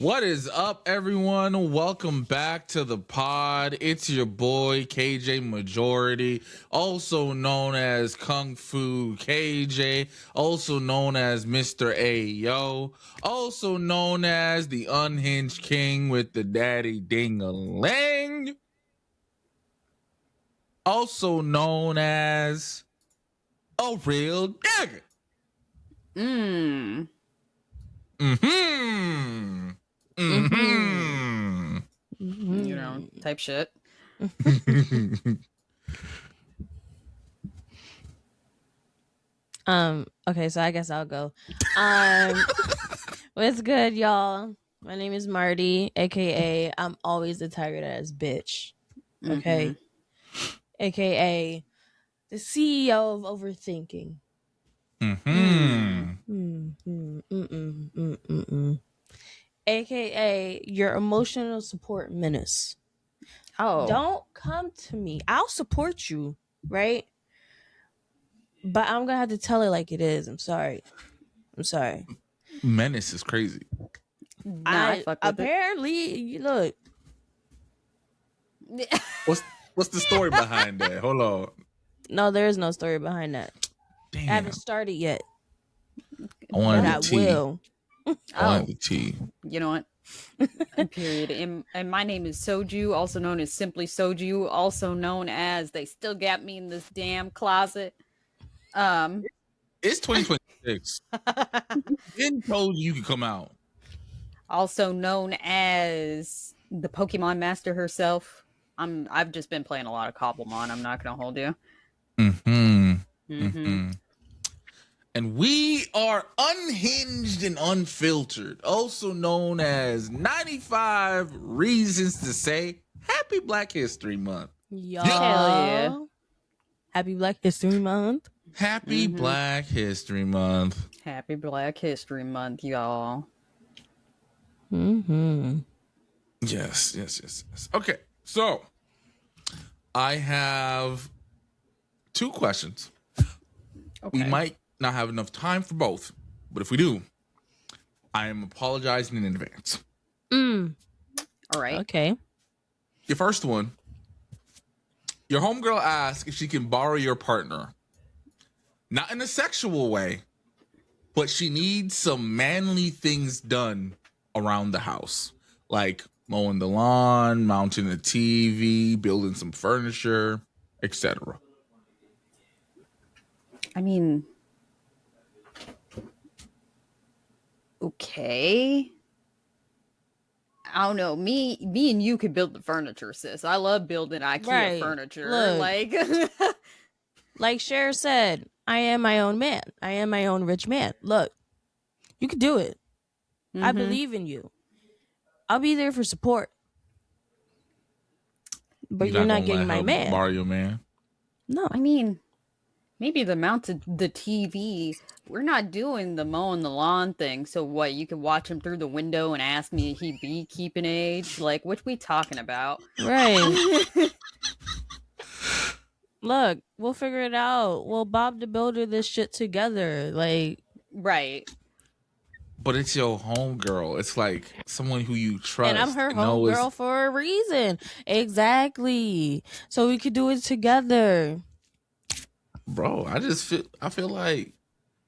What is up, everyone? Welcome back to the pod. It's your boy KJ Majority, also known as Kung Fu KJ, also known as Mr. Ayo, also known as the Unhinged King with the Daddy Ding-a-ling, also known as a real nigga. Mm-hmm. Type shit. Okay, so I guess I'll go. What's good, y'all? My name is Marty, aka I'm always the tired ass bitch. Okay. AKA the CEO of overthinking. AKA your emotional support menace. Oh. Don't come to me. I'll support you, right? But I'm gonna have to tell it like it is. I'm sorry. Menace is crazy. I fuck with apparently look. What's the story behind that? Hold on. No, there is no story behind that. Damn. I haven't started yet. I wanted but the tea. Will. I wanted the tea. You know what? Period. And my name is Soju, also known as Simply Soju, also known as They Still Got Me in This Damn Closet. It's 2026. Didn't told you could come out. Also known as the Pokemon Master herself. I've just been playing a lot of Cobblemon. I'm not gonna hold you. And we are Unhinged and Unfiltered, also known as 95 Reasons to Say Happy Black History Month. Y'all. Hell yeah. Happy Black History Month. Happy Black History Month. Happy Black History Month, y'all. Yes. Okay, so I have two questions. Okay. We might not have enough time for both, but if we do, I am apologizing in advance. All right. Okay. Your first one, your homegirl asks if she can borrow your partner. Not in a sexual way, but she needs some manly things done around the house. Like mowing the lawn, mounting a TV, building some furniture, etc. I mean, okay. I don't know. Me and you could build the furniture, sis. I love building IKEA furniture. Look. Like Cher said, I am my own man. I am my own rich man. Look, you can do it. I believe in you. I'll be there for support. But you're not getting my man. Borrow your man? No. I mean, maybe the mounted the TV. We're not doing the mowing the lawn thing. So what? You can watch him through the window and ask me if he be keeping age. Like, what we talking about? Right. Look, we'll figure it out. We'll Bob the Builder this shit together. Like, right. But it's your homegirl. It's like someone who you trust. And I'm her homegirl for a reason. Exactly. So we could do it together. Bro, I feel like,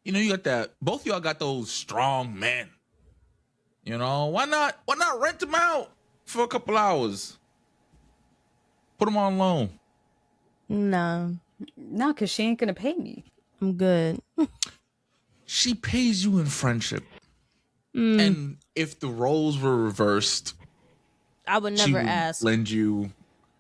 you got that. Both of y'all got those strong men. Why not rent them out for a couple hours? Put them on loan. No, because she ain't gonna pay me. I'm good. She pays you in friendship. And if the roles were reversed, I would never ask. Lend you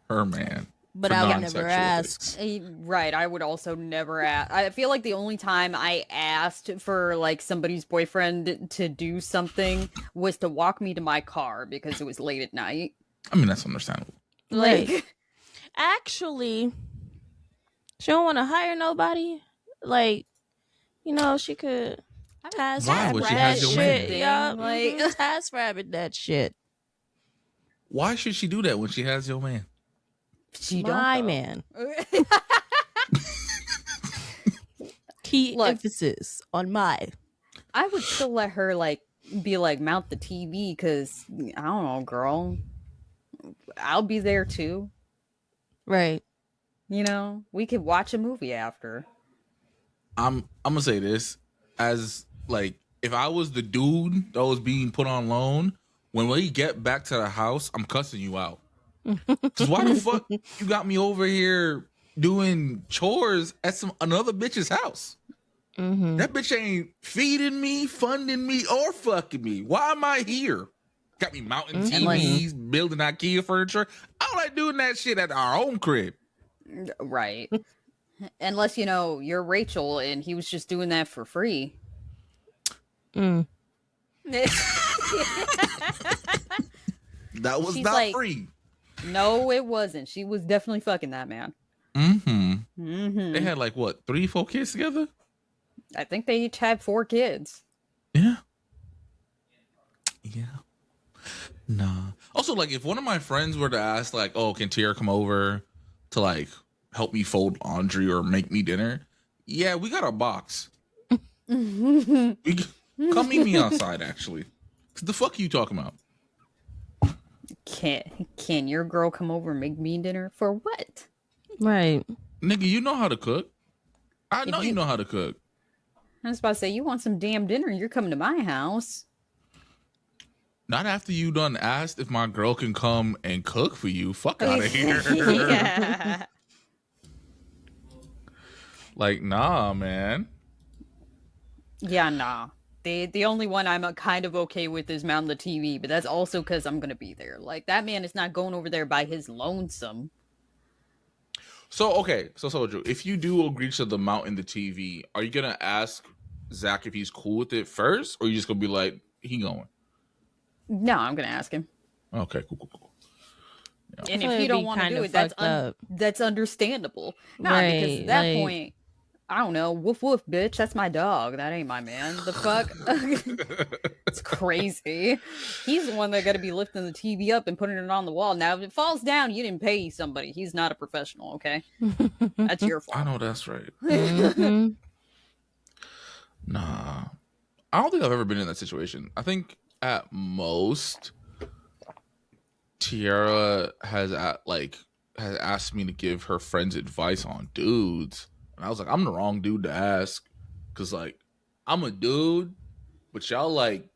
her man. But I would never ask. Right, I would also never ask. I feel like the only time I asked for like somebody's boyfriend to do something was to walk me to my car because it was late at night. I mean, that's understandable. Like, actually, she don't want to hire nobody. Like, she could task rabbit that shit. Yeah, like task rabbit that shit. Why should she do that when she has your man? She my man. Key emphasis on my. I would still let her like be like, mount the TV, because I don't know, girl, I'll be there too. Right. You know, we could watch a movie after. I'm gonna say this as like, if I was the dude that was being put on loan, when we get back to the house, I'm cussing you out. Cause why the fuck you got me over here doing chores at another bitch's house? Mm-hmm. That bitch ain't feeding me, funding me, or fucking me. Why am I here? Got me mounting TVs, building IKEA furniture. I don't like doing that shit at our own crib. Right. Unless, you know, you're Rachel and he was just doing that for free. That was She's not like, free. No, it wasn't. She was definitely fucking that man. They had like what, 3-4 kids together? I think they each had 4 kids. Yeah. Nah. Also, like, if one of my friends were to ask, like, oh, can Tierra come over to like help me fold laundry or make me dinner? Yeah, we got a box. Come meet me outside, actually. What the fuck are you talking about? Can your girl come over and make me dinner? For what? Right. Nigga, you know how to cook. I know you know how to cook. I was about to say, you want some damn dinner, you're coming to my house. Not after you done asked if my girl can come and cook for you. Fuck out of here. Yeah. Like, nah, man. Yeah, nah. The only one I'm kind of okay with is mounting the TV, but that's also because I'm gonna be there. Like, that man is not going over there by his lonesome. So, okay. So, Soju, if you do agree to the mount in the TV, are you gonna ask Zach if he's cool with it first, or are you just gonna be like, he going? No, I'm gonna ask him. Okay, cool. Yeah. And if you don't want to do it, that's understandable. Nah, right, because at that point, I don't know, woof woof, bitch, that's my dog. That ain't my man. The fuck? It's crazy. He's the one that got to be lifting the TV up and putting it on the wall. Now, if it falls down, you didn't pay somebody. He's not a professional, okay? That's your fault. I know that's right. Mm-hmm. Nah. I don't think I've ever been in that situation. I think at most, Tiara has asked me to give her friends advice on dudes. And I was like, I'm the wrong dude to ask. Cause like, I'm a dude, but y'all like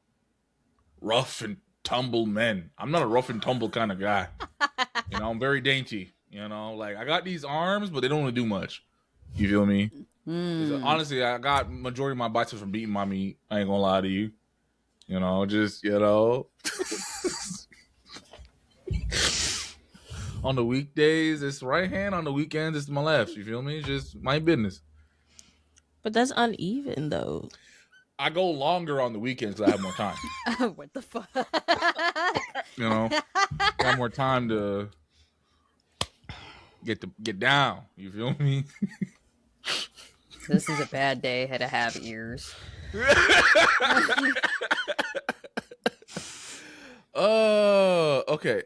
rough and tumble men. I'm not a rough and tumble kind of guy. You know, I'm very dainty. You know, like I got these arms, but they don't really do much. You feel me? Honestly, I got majority of my biceps from beating my meat. I ain't gonna lie to you. You know, just, you know. On the weekdays, it's right hand. On the weekends, it's my left. You feel me? It's just my business. But that's uneven, though. I go longer on the weekends because I have more time. What the fuck? You know, I have more time to get down. You feel me? This is a bad day to have ears. Okay.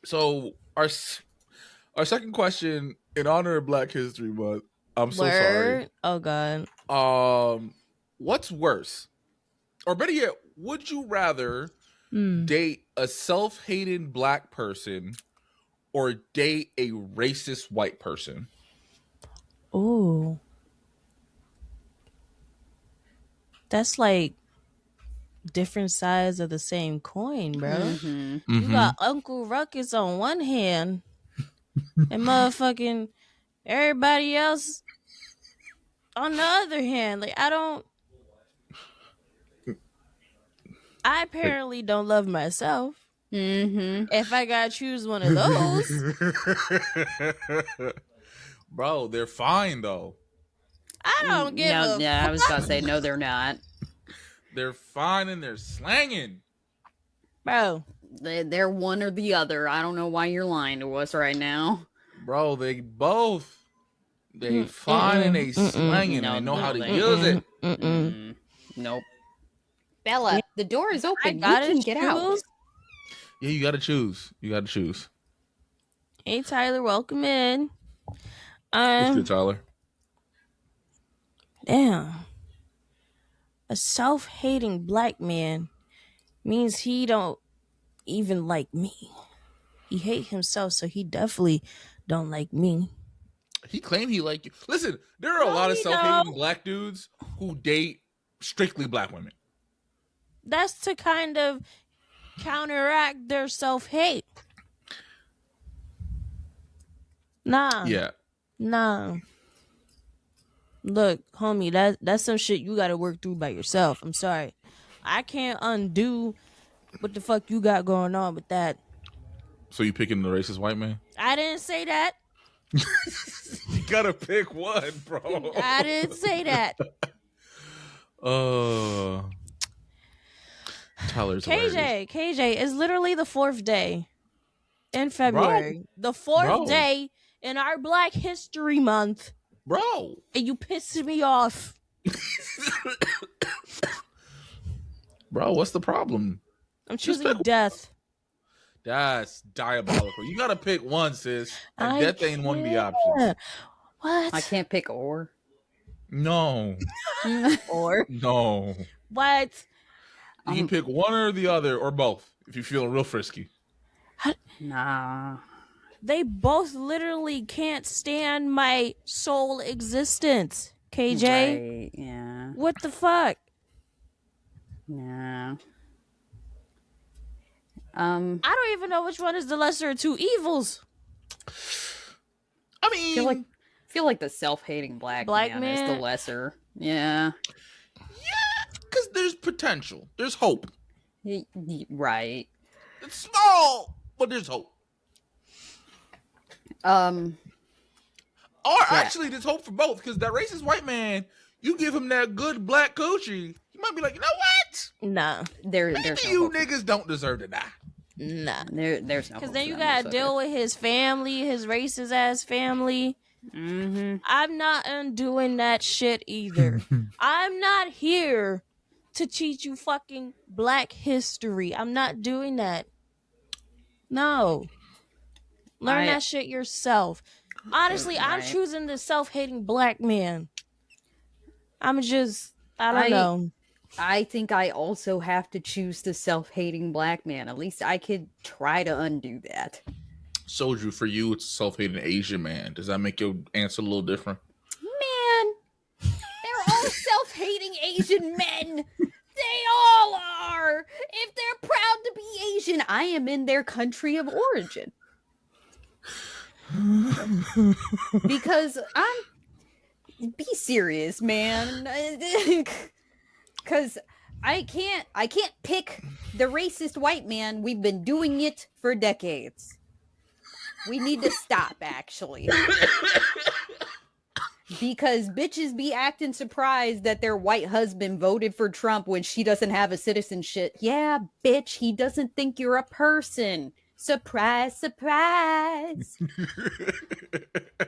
So our second question in honor of Black History Month. I'm so sorry. Oh God. What's worse, or better yet, would you rather date a self-hating Black person or date a racist white person? Ooh. That's like different sides of the same coin, bro. You got Uncle Ruckus on one hand and motherfucking everybody else on the other hand. Like, I apparently don't love myself. If I gotta choose one of those. Bro, they're fine though. I don't give a fuck. I was about to say, no, they're not. They're fine and they're slanging. Bro. They're one or the other. I don't know why you're lying to us right now. Bro, they both. They fine and they slanging. No, they know how to use it. Nope. Bella, the door is open. You can get out. Yeah, you gotta choose. Hey, Tyler, welcome in. What's good, Tyler? Damn. A self-hating black man means he don't even like me. He hate himself, so he definitely don't like me. He claimed he liked you. Listen, there are a lot of self-hating black dudes who date strictly black women. That's to kind of counteract their self-hate. Yeah. Nah. Look, homie, that's some shit you gotta work through by yourself. I'm sorry. I can't undo what the fuck you got going on with that. So you picking the racist white man? I didn't say that. You gotta pick one, bro. I didn't say that. Tyler's KJ is literally the 4th day in February. Bro. The 4th day in our Black History Month. Bro. And you pissed me off. Bro, what's the problem? I'm choosing death. That's diabolical. You gotta pick one, sis. And death ain't one of the options. What? I can't pick or. No. Or? No. What? You can pick one or the other, or both, if you're feeling real frisky. Nah. They both literally can't stand my soul existence, KJ. Right, yeah. What the fuck? Nah. I don't even know which one is the lesser of two evils. I mean, I feel like the self-hating black man is the lesser. Yeah. Yeah, because there's potential. There's hope. Right. It's small, but there's hope. Actually, there's hope for both, because that racist white man, you give him that good black coochie, he might be like, you know what? Nah. Maybe you niggas don't deserve to die. Nah. There's no. Because then you gotta deal with his family, his racist ass family. Mm-hmm. I'm not undoing that shit either. I'm not here to teach you fucking black history. I'm not doing that. No. Learn that shit yourself. Honestly, I'm choosing the self-hating black man. I don't know. I think I also have to choose the self-hating black man. At least I could try to undo that. Soju, for you, it's a self-hating Asian man. Does that make your answer a little different? Man, they're all self-hating Asian men. They all are. If they're proud to be Asian, I am in their country of origin. Because be serious, man. Because I can't pick the racist white man. We've been doing it for decades. We need to stop, actually. Because bitches be acting surprised that their white husband voted for Trump when she doesn't have a citizenship. Yeah, bitch, he doesn't think you're a person. Surprise, surprise.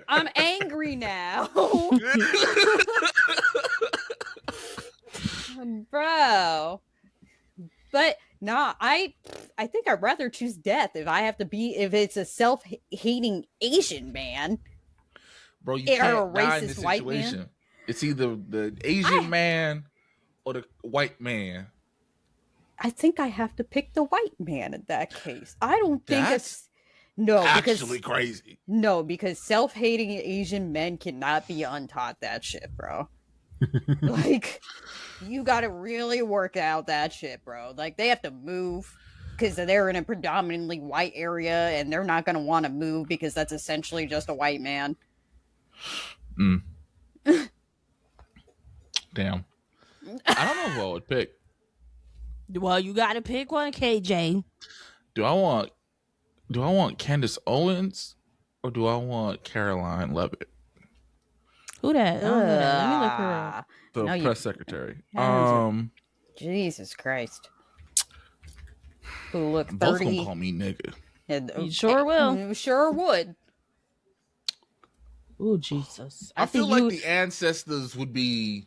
I'm angry now. Bro. But nah, I think I'd rather choose death if it's a self-hating Asian man. Bro, you can't die in this situation. It's either the Asian man or the white man. I think I have to pick the white man in that case. I don't think actually crazy. No, because self-hating Asian men cannot be untaught that shit, bro. Like, you gotta really work out that shit, bro. Like, they have to move because they're in a predominantly white area and they're not gonna want to move because that's essentially just a white man. Damn. I don't know who I would pick. Well, you gotta pick one, KJ. Do I want Candace Owens or do I want Caroline Levitt? Who that? Let me look her up. The press secretary. Jesus Christ. Who look 30. Both gonna call me nigga. You sure will. You sure would. Oh, Jesus. I feel like the ancestors would be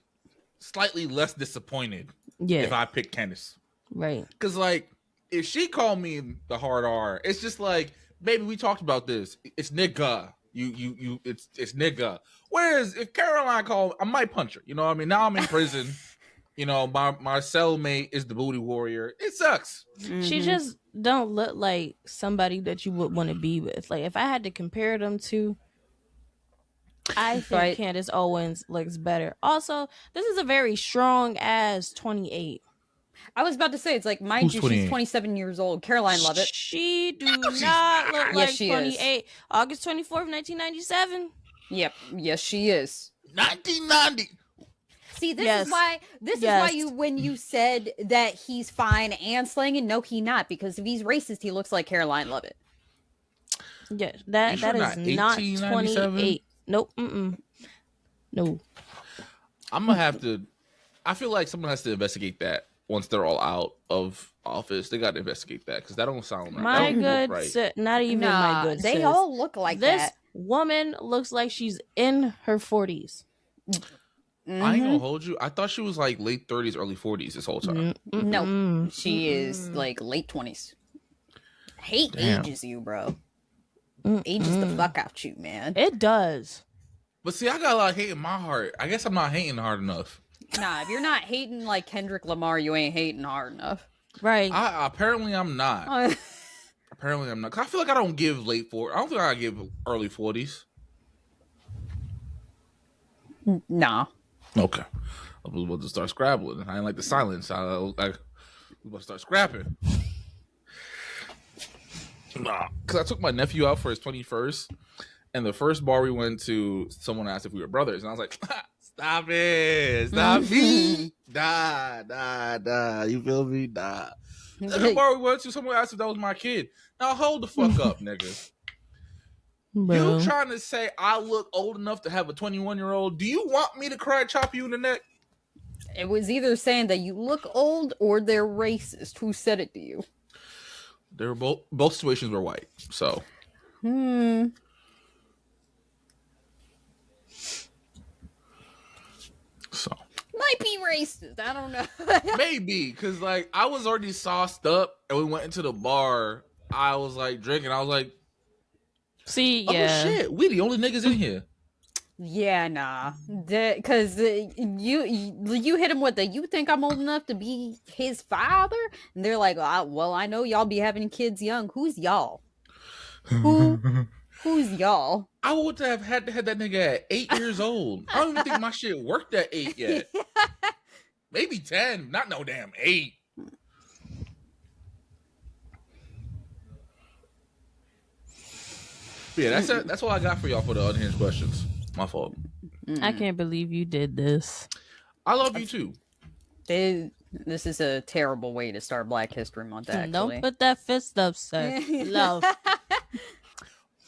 slightly less disappointed if I picked Candace. Right. Because, like, if she called me the hard R, it's just like, baby, we talked about this. It's nigga. It's nigga. Whereas if Caroline called, I might punch her. You know what I mean? Now I'm in prison. You know, my cellmate is the booty warrior. It sucks. Mm-hmm. She just don't look like somebody that you would want to be with. Like, if I had to compare them to, I think Candace Owens looks better. Also, this is a very strong ass 28. I was about to say, it's like, mind you, she's 27 years old. Caroline Lovett. She do not look like 28. Is. August 24th, 1997. Yep. Yes, she is. 1990. See, this is why you, when you said that he's fine and slanging, no, he not, because if he's racist, he looks like Caroline Lovett. Yeah, that is not 28. Nope. No. I'm gonna have to. I feel like someone has to investigate that once they're all out of office. They got to investigate that because that don't sound right. My good, not even my good. They all look like this that. Woman looks like she's in her 40s. I ain't gonna hold you. I thought she was like late 30s, early 40s this whole time. No, she is like late 20s. Hate ages you, bro. Ages the fuck out you, man. It does. But see, I got a lot of hate in my heart. I guess I'm not hating hard enough. Nah, if you're not hating like Kendrick Lamar, you ain't hating hard enough. Right. Apparently I'm not. Apparently I'm not. 'Cause I feel like I don't give late 40s. I don't think I give early 40s. Nah. Okay. I was about to start scrabbling. I didn't like the silence. I was about to start scrapping. Nah. Because I took my nephew out for his 21st. And the first bar we went to, someone asked if we were brothers. And I was like, stop it. Stop me. Nah. You feel me? Nah. The bar we went to, someone asked if that was my kid. Now hold the fuck up, nigga. Bro. You trying to say I look old enough to have a 21-year-old? Do you want me to cry chop you in the neck? It was either saying that you look old or they're racist. Who said it to you? They were both situations were white. So. So. Might be racist. I don't know. Maybe, because like I was already sauced up and we went into the bar. I was like drinking. I was like, see, oh shit, we the only niggas in here. Yeah, nah. Because you hit him with the, you think I'm old enough to be his father? And they're like, well, I know y'all be having kids young. Who's y'all? Who's y'all? I would have had to have that nigga at 8 years old. I don't even think my shit worked at 8 yet. Maybe 10. Not no damn 8. But yeah, that's all I got for y'all for the unhinged questions. My fault. I can't believe you did this. I love you too. This is a terrible way to start Black History Month, actually. Don't put that fist up, sir. Love.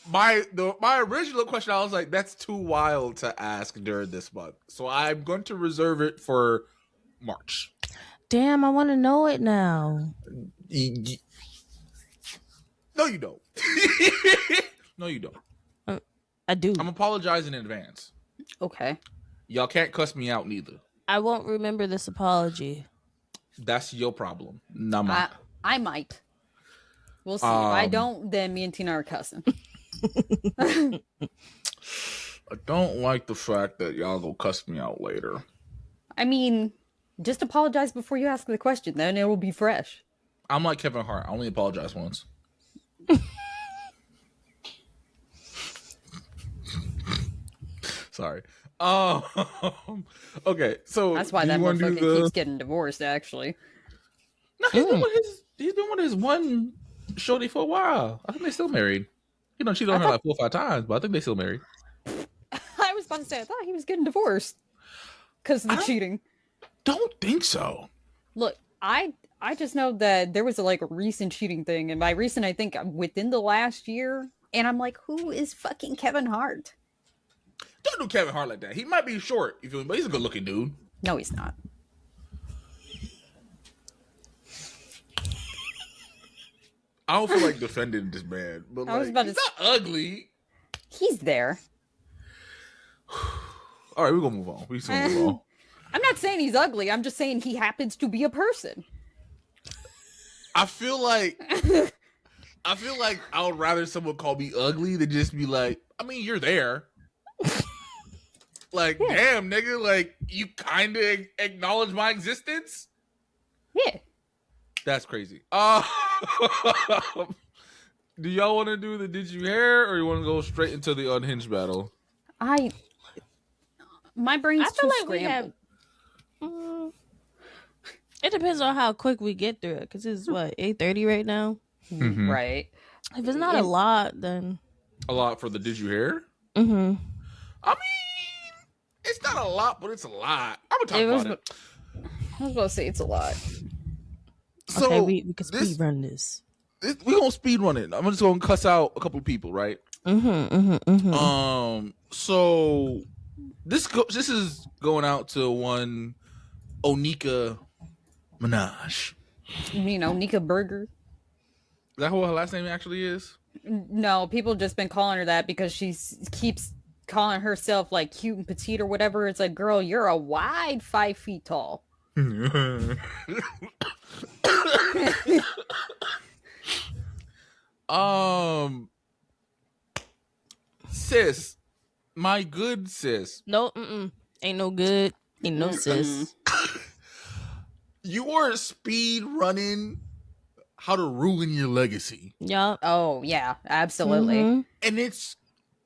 My original question, I was like, that's too wild to ask during this month. So I'm going to reserve it for March. Damn, I want to know it now. No, you don't. No, you don't. I do. I'm apologizing in advance. Okay. Y'all can't cuss me out neither. I won't remember this apology. That's your problem. Not mine. I might. We'll see. If I don't, then me and Tina are cussing. I don't like the fact that y'all go cuss me out later. I mean, just apologize before you ask the question, then it will be fresh. I'm like Kevin Hart. I only apologize once. Sorry. Okay, so that's why that motherfucker keeps getting divorced, actually. No, he's been with his one shorty for a while. I think they're still married. You know, cheated on her like 4 or 5 times, but I think they're still married. I was about to say, I thought he was getting divorced because of the cheating. Don't think so. Look, I just know that there was a recent cheating thing, and by recent, I think within the last year, and I'm like, who is fucking Kevin Hart? Don't do Kevin Hart like that. He might be short, you feel me, but he's a good-looking dude. No, he's not. I don't feel like defending this man, but he's not ugly. He's there. All right, we're gonna move on. We're gonna move on. I'm not saying he's ugly. I'm just saying he happens to be a person. I feel like I would rather someone call me ugly than just be like, I mean, you're there. Like, damn, nigga, like, you kind of acknowledge my existence? Yeah. That's crazy. Do y'all want to do the Did You Hear, or you want to go straight into the Unhinged battle? My brain's too scrambled. It depends on how quick we get through it, because it's, 8:30 right now? Mm-hmm. Right. If it's not a lot, then... A lot for the Did You Hear? Mm-hmm. I mean, it's not a lot, but it's a lot. I'm going to talk about it. I was going to say it's a lot. So okay, we can speed run this. We're going to speed run it. I'm just going to cuss out a couple of people, right? So this is going out to one Nicki Minaj. You mean Nicki Burger? Is that who her last name actually is? No, people just been calling her that because she keeps calling herself like cute and petite or whatever. It's like, girl, you're a wide 5 feet tall. Sis, my good sis. No, ain't no good. Ain't no sis. You are speed running how to ruin your legacy. Yup. Oh, yeah, absolutely. Mm-hmm. And it's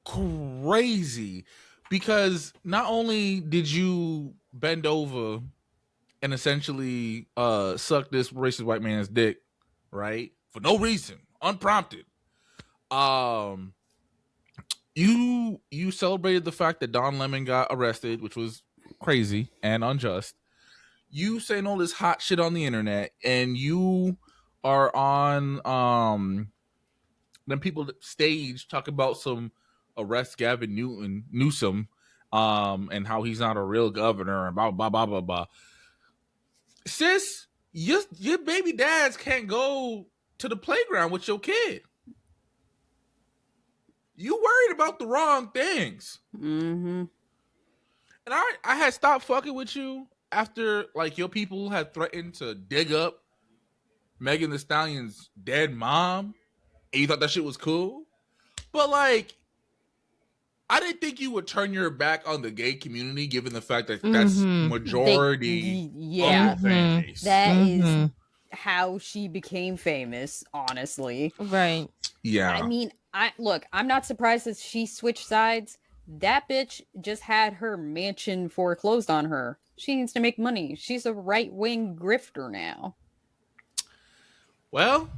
crazy because not only did you bend over and essentially suck this racist white man's dick, right? For no reason, unprompted. You celebrated the fact that Don Lemon got arrested, which was crazy and unjust. You saying all this hot shit on the internet, and you are on then people stage talk about some arrest Gavin Newsom, and how he's not a real governor and blah blah blah blah blah. Sis, your baby dads can't go to the playground with your kid. You worried about the wrong things. Mm-hmm. And I had stopped fucking with you after like your people had threatened to dig up Megan Thee Stallion's dead mom, and you thought that shit was cool. But like, I didn't think you would turn your back on the gay community, given the fact that that's majority of the fan base. That is how she became famous, honestly. Right. Yeah. I mean, I'm not surprised that she switched sides. That bitch just had her mansion foreclosed on her. She needs to make money. She's a right-wing grifter now. Well,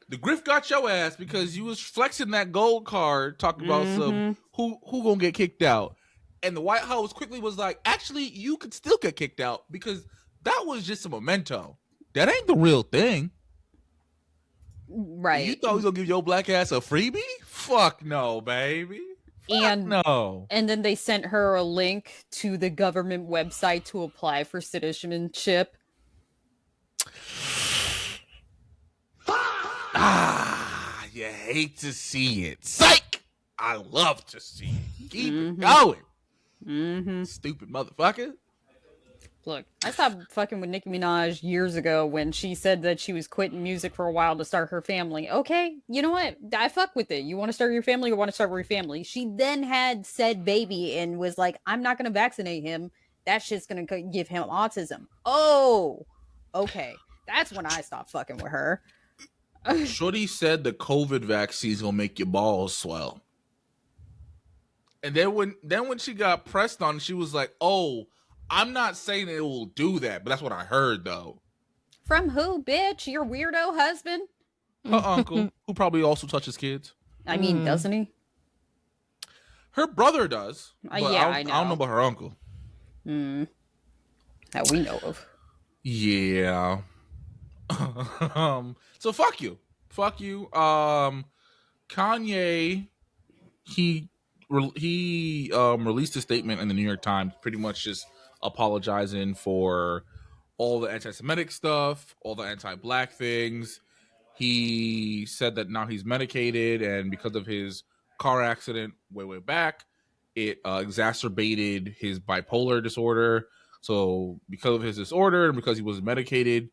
the grift got your ass because you was flexing that gold card, talking about some who gonna get kicked out. And the White House quickly was like, actually, you could still get kicked out because that was just a memento. That ain't the real thing. Right. You thought he was gonna give your black ass a freebie? Fuck no, baby. No. And then they sent her a link to the government website to apply for citizenship. You hate to see it. Psych! I love to see it. Keep it going. Stupid motherfucker. Look, I stopped fucking with Nicki Minaj years ago when she said that she was quitting music for a while to start her family. Okay, you know what? I fuck with it. You want to start your family or want to start your family? She then had said baby and was like, I'm not going to vaccinate him. That shit's going to give him autism. Oh, okay. That's when I stopped fucking with her. Shorty said the COVID vaccine's gonna make your balls swell. And then when she got pressed on, she was like, oh, I'm not saying it will do that, but that's what I heard though. From who, bitch? Your weirdo husband? Her uncle, who probably also touches kids. I mean, doesn't he? Her brother does. But yeah, I don't know about her uncle. That we know of. Yeah. So fuck you. Kanye, he released a statement in the New York Times, pretty much just apologizing for all the anti-Semitic stuff, all the anti-black things. He said that now he's medicated, and because of his car accident way back, it exacerbated his bipolar disorder. So because of his disorder and because he was medicated,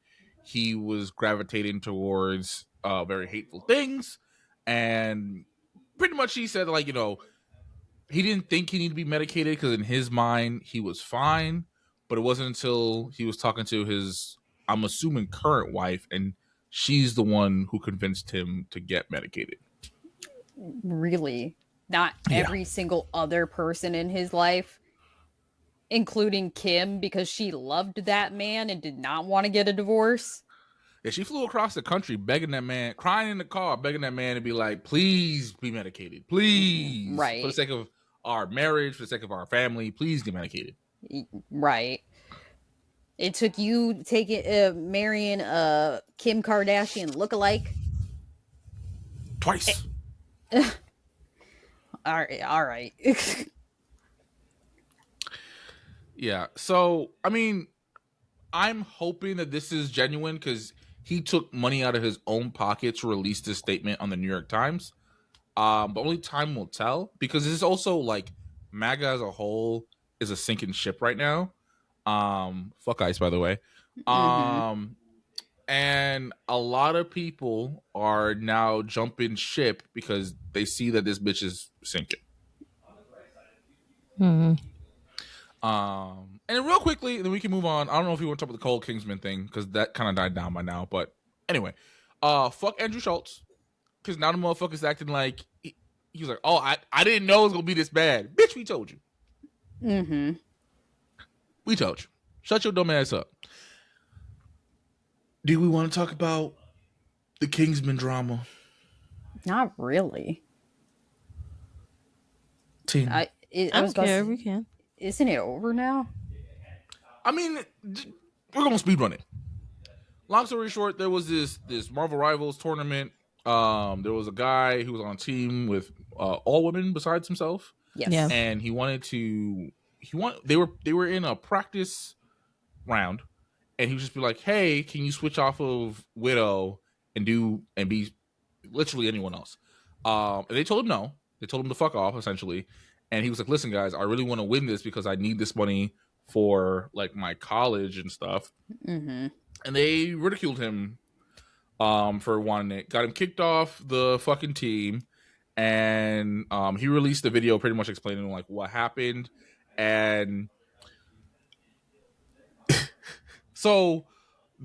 he was gravitating towards very hateful things. And pretty much he said, like, he didn't think he needed to be medicated because in his mind he was fine, but it wasn't until he was talking to his, I'm assuming, current wife, and she's the one who convinced him to get medicated. Really? Not every single other person in his life, including Kim, because she loved that man and did not want to get a divorce? Yeah, she flew across the country begging that man, crying in the car, begging that man to be like, please be medicated. Please. Right. For the sake of our marriage, for the sake of our family, please get medicated. Right. It took you marrying a Kim Kardashian lookalike? Twice. All right. Yeah. So, I mean, I'm hoping that this is genuine because he took money out of his own pocket to release this statement on the New York Times. But only time will tell, because this is also like MAGA as a whole is a sinking ship right now. Fuck ICE, by the way. And a lot of people are now jumping ship because they see that this bitch is sinking. And real quickly, then we can move on. I don't know if you want to talk about the Cole Kingsman thing because that kind of died down by now. But anyway, fuck Andrew Schultz, because now the motherfucker's acting like he was like, oh, I didn't know it was gonna be this bad. Bitch, we told you. We told you. Shut your dumb ass up. Do we want to talk about the Kingsman drama? Not really. Team. I don't care. We can. Isn't it over now? I mean, we're gonna speedrun it. Long story short, there was this Marvel Rivals tournament. There was a guy who was on a team with all women besides himself. Yes. Yeah. And they were in a practice round, and he would just be like, hey, can you switch off of Widow and be literally anyone else? And they told him no. They told him to fuck off, essentially. And he was like, listen, guys, I really want to win this because I need this money for like my college and stuff. And they ridiculed him for wanting it. Got him kicked off the fucking team. And he released a video pretty much explaining like what happened. And so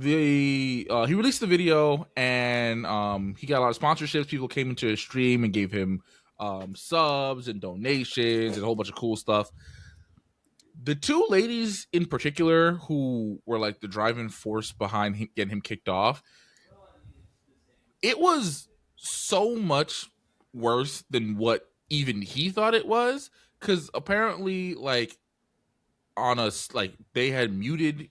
he released the video, and he got a lot of sponsorships. People came into his stream and gave him subs and donations and a whole bunch of cool stuff. The two ladies in particular who were like the driving force behind him getting him kicked off, it was so much worse than what even he thought it was, because apparently like they had muted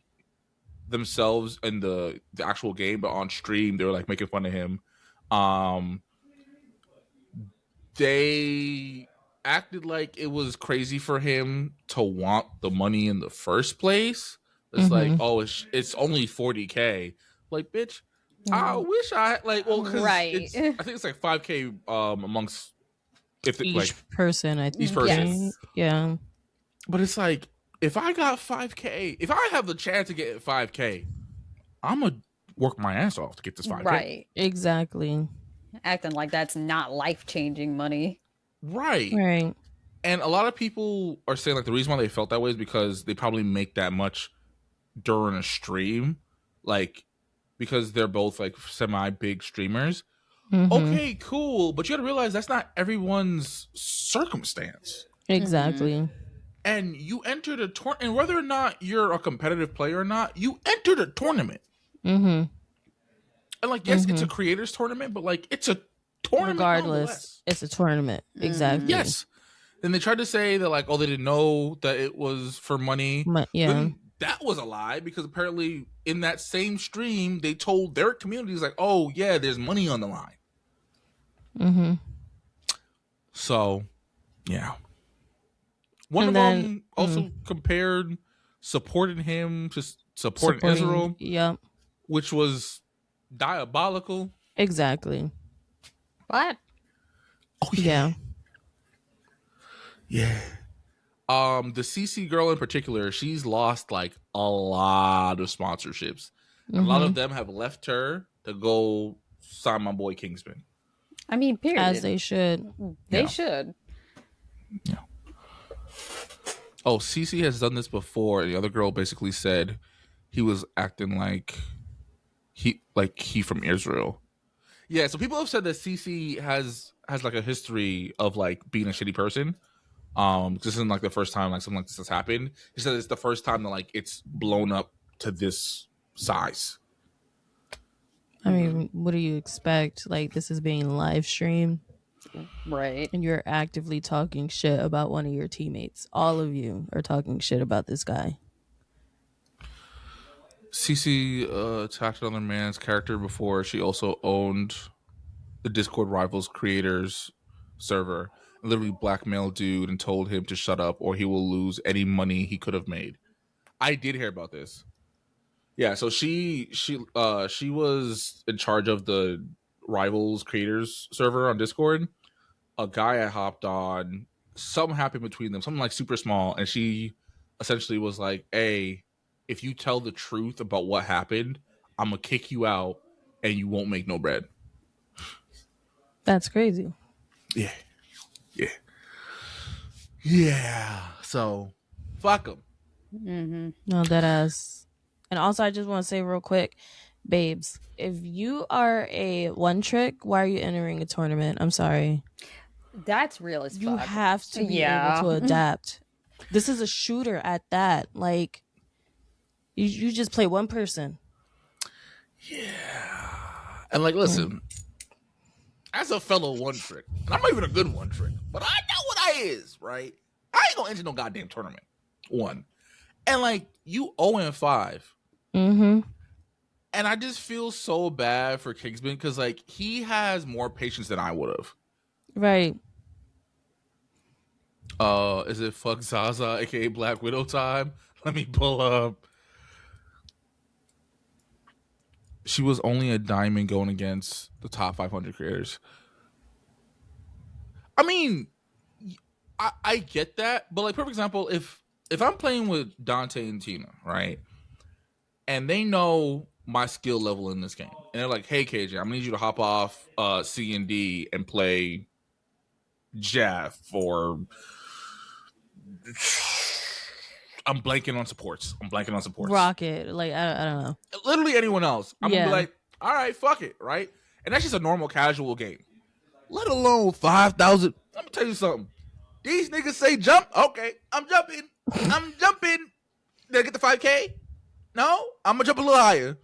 themselves in the actual game, but on stream they were like making fun of him. They acted like it was crazy for him to want the money in the first place. It's like, oh, it's only $40K. Like, bitch, I wish I had because right. I think it's like $5K amongst each person. I think each person. Yes. Yeah, but it's like, if I got $5K, if I have the chance to get $5K, I'm gonna work my ass off to get this $5K. Right. exactly. Acting like that's not life-changing money. Right. And a lot of people are saying like the reason why they felt that way is because they probably make that much during a stream, like because they're both like semi-big streamers. Okay, cool, but you got to realize that's not everyone's circumstance. Exactly. And you entered a tournament, and whether or not you're a competitive player or not, you entered a tournament. And like, yes, it's a creators tournament, but like, it's a tournament. Regardless, it's a tournament. Exactly. Yes. Then they tried to say that like, oh, they didn't know that it was for money. Yeah. Then that was a lie, because apparently in that same stream they told their communities like, oh yeah, there's money on the line. So, yeah. One of them also compared supporting him to supporting Israel. Yep. Which was diabolical. Exactly. What? Oh yeah. Yeah. The CC girl in particular, she's lost like a lot of sponsorships. A lot of them have left her to go sign my boy Kingsman. I mean, period. As they should. They should. Yeah. Oh, Cece has done this before. The other girl basically said he was acting like he from Israel. Yeah, so people have said that Cece has like a history of like being a shitty person. This isn't like the first time like something like this has happened. He said it's the first time that like it's blown up to this size. I mean, what do you expect? Like, this is being live streamed. Right. And you're actively talking shit about one of your teammates. All of you are talking shit about this guy. Cece attacked another man's character before. She also owned the Discord Rivals creators server, and literally blackmailed dude and told him to shut up or he will lose any money he could have made. I did hear about this. Yeah, so she was in charge of the Rivals creators server on Discord. A guy I hopped on, something happened between them, something like super small, and she essentially was like, "Hey, if you tell the truth about what happened, I'm gonna kick you out and you won't make no bread." That's crazy. Yeah. So, fuck them. Mm-hmm. No, that ass. And also, I just want to say real quick, babes, if you are a one trick, why are you entering a tournament? I'm sorry. That's real as fuck. You have to be able to adapt. This is a shooter at that. Like, you just play one person. Yeah. And like, listen, as a fellow one trick, and I'm not even a good one trick, but I know what I is, right? I ain't gonna enter no goddamn tournament. One. And like, you 0-5. Mm-hmm. And I just feel so bad for Kingsman because like he has more patience than I would have. Right. Is it fuck Zaza, aka Black Widow time? Let me pull up. She was only a diamond going against the top 500 creators. I mean, I get that, but like, for example, if I'm playing with Dante and Tina, right, and they know my skill level in this game, and they're like, "Hey, KJ, I'm gonna need you to hop off C and D and play Jeff or." I'm blanking on supports. Rocket. Like, I don't know. Literally anyone else. I'm going to be like, all right, fuck it, right? And that's just a normal casual game. Let alone 5,000. Let me tell you something. These niggas say jump. Okay, I'm jumping. Did I get the 5K? No? I'm going to jump a little higher.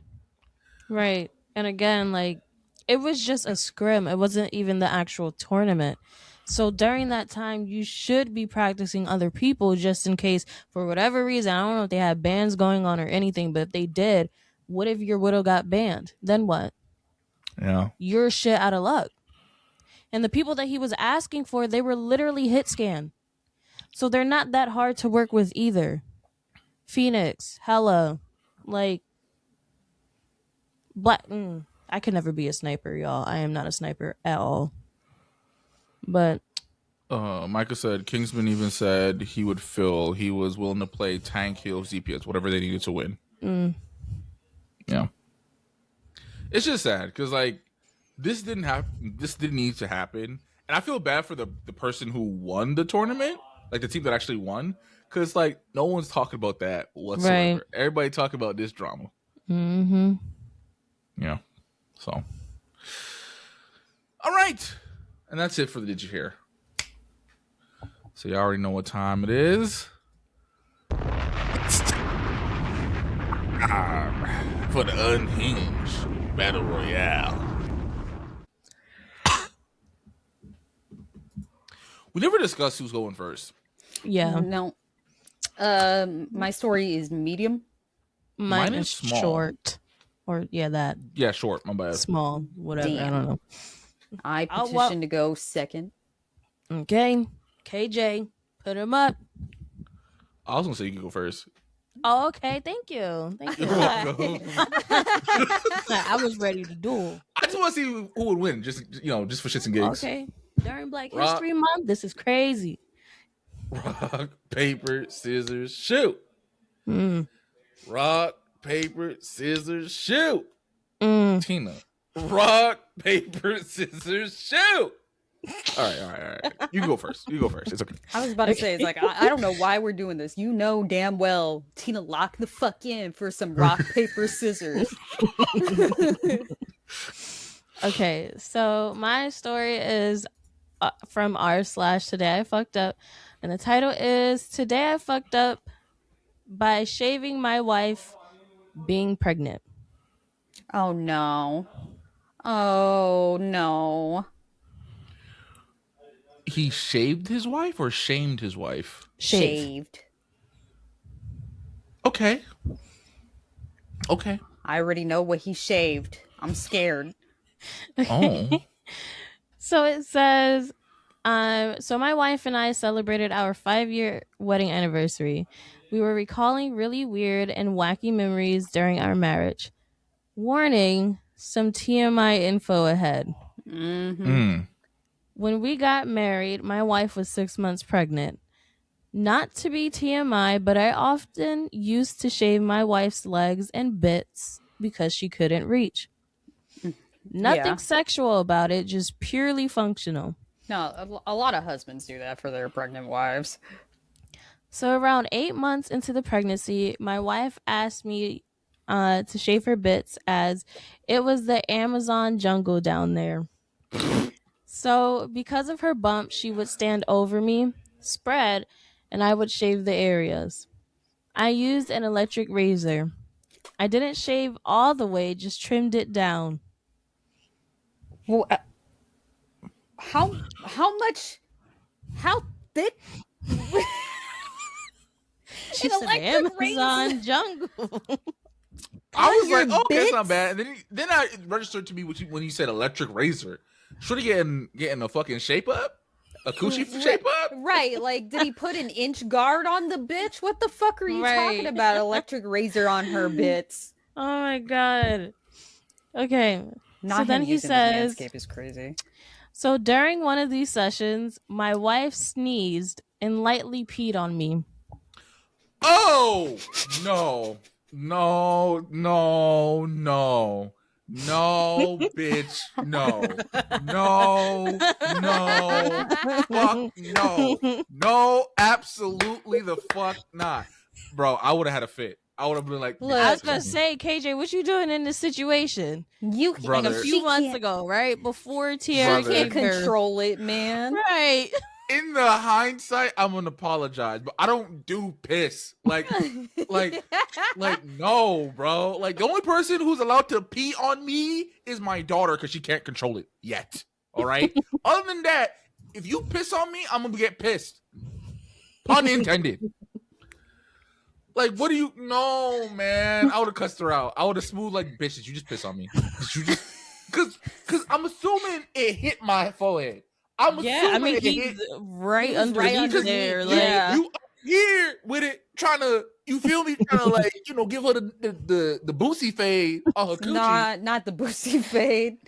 Right. And again, like, it was just a scrim. It wasn't even the actual tournament. So during that time, you should be practicing other people just in case, for whatever reason. I don't know if they had bans going on or anything, but if they did, what if your Widow got banned? Then what? Yeah. You're shit out of luck. And the people that he was asking for, they were literally hit scan. So they're not that hard to work with either. Phoenix, Hella, like, Black. I could never be a sniper, y'all. I am not a sniper at all. But Micah said Kingsman even said he was willing to play tank, heal, ZPS, whatever they needed to win. Yeah, it's just sad because like this didn't need to happen, and I feel bad for the person who won the tournament, like the team that actually won, because like no one's talking about that whatsoever. Right. Everybody talking about this drama. Mm-hmm. Yeah. So, all right. And that's it for the Did You Hear? So you already know what time it is. It's time for the Unhinged Battle Royale. We never discussed who's going first. Yeah. No. My story is medium. Mine is small. Short. Or that. Yeah, short. My bad. Small. Whatever. Damn. I don't know. I petitioned to go second. Okay. KJ, put him up. I was gonna say you can go first. Oh, okay. Thank you. You're welcome. I was ready to duel. I just want to see who would win. Just for shits and gigs. Okay. During Black History Month, this is crazy. Rock, paper, scissors, shoot. Rock, paper, scissors, shoot. Tina. Rock, paper, scissors, shoot. All right. You can go first. It's okay. I was about to say, it's like, I don't know why we're doing this. You know damn well, Tina, lock the fuck in for some rock, paper, scissors. Okay, so my story is from r/Today I Fucked Up. And the title is Today I Fucked Up by Shaving My Wife Being Pregnant. Oh, no. Oh, no. He shaved his wife or shamed his wife? Shaved. Okay. I already know what he shaved. I'm scared. Oh. So it says, so my wife and I celebrated our 5-year wedding anniversary. We were recalling really weird and wacky memories during our marriage. Warning, some TMI info ahead. When we got married, my wife was 6 months pregnant. Not to be TMI, but I often used to shave my wife's legs and bits because she couldn't reach. Nothing sexual about it, just purely functional. No, a lot of husbands do that for their pregnant wives. So around 8 months into the pregnancy, my wife asked me to shave her bits as it was the Amazon jungle down there. So because of her bump, she would stand over me, spread, and I would shave the areas. I used an electric razor. I didn't shave all the way, just trimmed it down. Well, how much? How thick? She's an Amazon jungle. I was like, okay, that's not bad. And then I registered to me when you said electric razor. Should he getting a fucking shape up? A coochie shape up? Right. Like, did he put an inch guard on the bitch? What the fuck are you talking about? Electric razor on her bits. Oh my god. Okay. Not so then he says, Manscaped is crazy. So during one of these sessions, my wife sneezed and lightly peed on me. Oh, no, bitch, no, absolutely the fuck not, bro. I would have had a fit. I would have been like, I was gonna say, KJ, what you doing in this situation? You like a few months ago, right before Tiara can't control it, man. Right. In the hindsight, I'm gonna apologize, but I don't do piss. Like, no, bro. Like, the only person who's allowed to pee on me is my daughter because she can't control it yet. All right. Other than that, if you piss on me, I'm gonna get pissed. Pun intended. Like, what do you? No, man. I would have cussed her out. I would have smoothed like, bitch, did you just piss on me? Because I'm assuming it hit my forehead. He's right underneath there. Like, you up here with it, trying to, you feel me? Trying to, like, give her the boosie fade on her coochie. Not the boosie fade.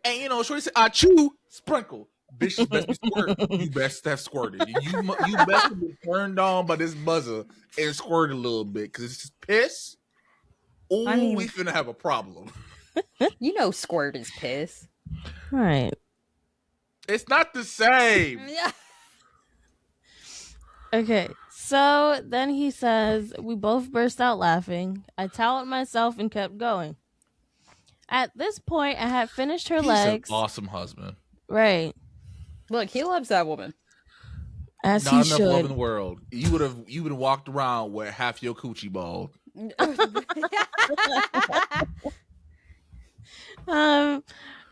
And shorty said, I chew, sprinkle. Bitch, you best be squirted. You best have squirted. You best have been turned on by this buzzer and squirted a little bit, because it's just piss. Oh, we finna have a problem. Squirt is piss. Right. It's not the same. Yeah. Okay, so then he says, we both burst out laughing. I toweled myself and kept going. At this point, I had finished her legs. He's an awesome husband. Right. Look, he loves that woman. As not he enough should. Love in the world. You would have walked around with half your coochie bald.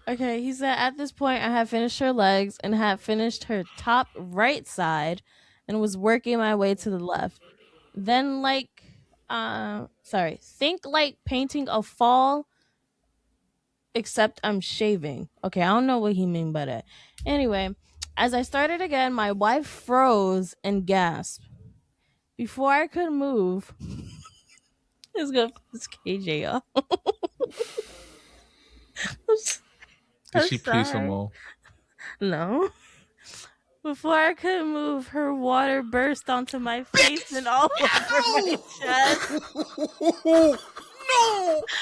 Okay, he said, at this point, I had finished her legs and had finished her top right side and was working my way to the left. Then, think like painting a fall, except I'm shaving. Okay, I don't know what he mean by that. Anyway, as I started again, my wife froze and gasped. Before I could move, let's go piss KJ off. Did she pee some more? No. Before I could move, her water burst onto my face and all over my chest. No!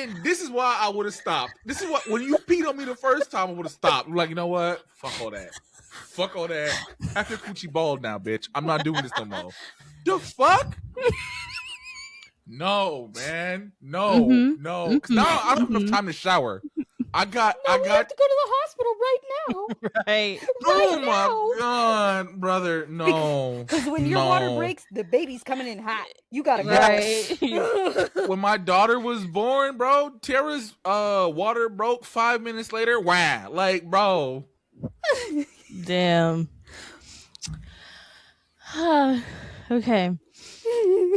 And this is why I would have stopped. This is what when you peed on me the first time, I would have stopped. I'm like, you know what? Fuck all that. Fuck all that. Have your coochie bald now, bitch. I'm not doing this no more. The fuck? No, man. No. Cause now I don't have enough time to shower. I got we have to go to the hospital right now. Right. Oh my god, brother. No. Because when your water breaks, the baby's coming in hot. You gotta go. When my daughter was born, bro, Tara's water broke 5 minutes later. Wow. Like, bro. Damn. Okay.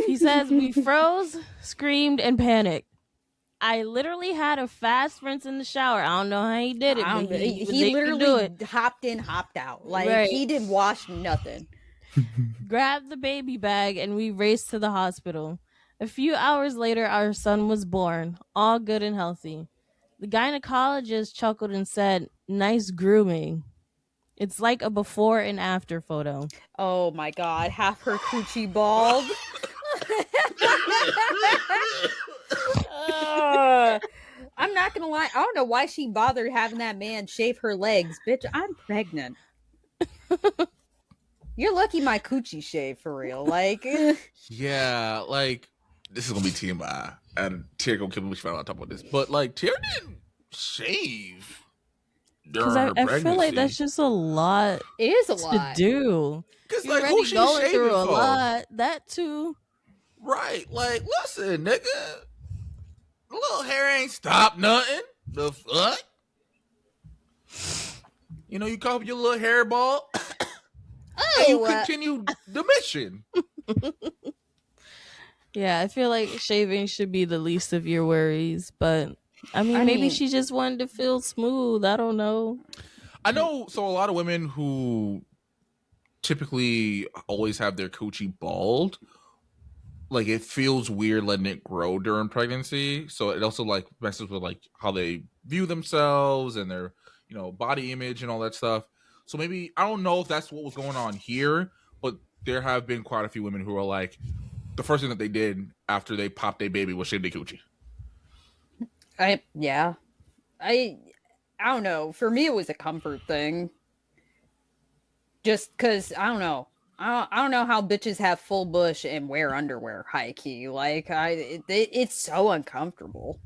He says we froze, screamed, and panicked. I literally had a fast rinse in the shower. I don't know how he did it. But he literally hopped in, hopped out. Like he didn't wash nothing. Grabbed the baby bag and we raced to the hospital. A few hours later, our son was born, all good and healthy. The gynecologist chuckled and said, "Nice grooming." It's like a before and after photo. Oh my god, half her coochie bald. I'm not gonna lie, I don't know why she bothered having that man shave her legs. Bitch, I'm pregnant. You're lucky my coochie shaved for real. Like yeah, like this is gonna be TMI, and Tara gonna kill me when she found out on top of this. But like Tara didn't shave. Because I feel like that's just a lot. It is a lot to do. Because like who she going through a lot. That too. Right. Like, listen, nigga. The little hair ain't stopped nothing. The fuck? You know, you call up your little hair ball. And you continue the mission. Yeah, I feel like shaving should be the least of your worries, but I mean, maybe she just wanted to feel smooth. I don't know. I know. So a lot of women who typically always have their coochie bald, like it feels weird letting it grow during pregnancy. So it also like messes with like how they view themselves and their, you know, body image and all that stuff. So maybe, I don't know if that's what was going on here, but there have been quite a few women who are like, the first thing that they did after they popped their baby was shave their coochie. I don't know. For me, it was a comfort thing. Just because I don't know. I don't know how bitches have full bush and wear underwear, high key. Like it's so uncomfortable.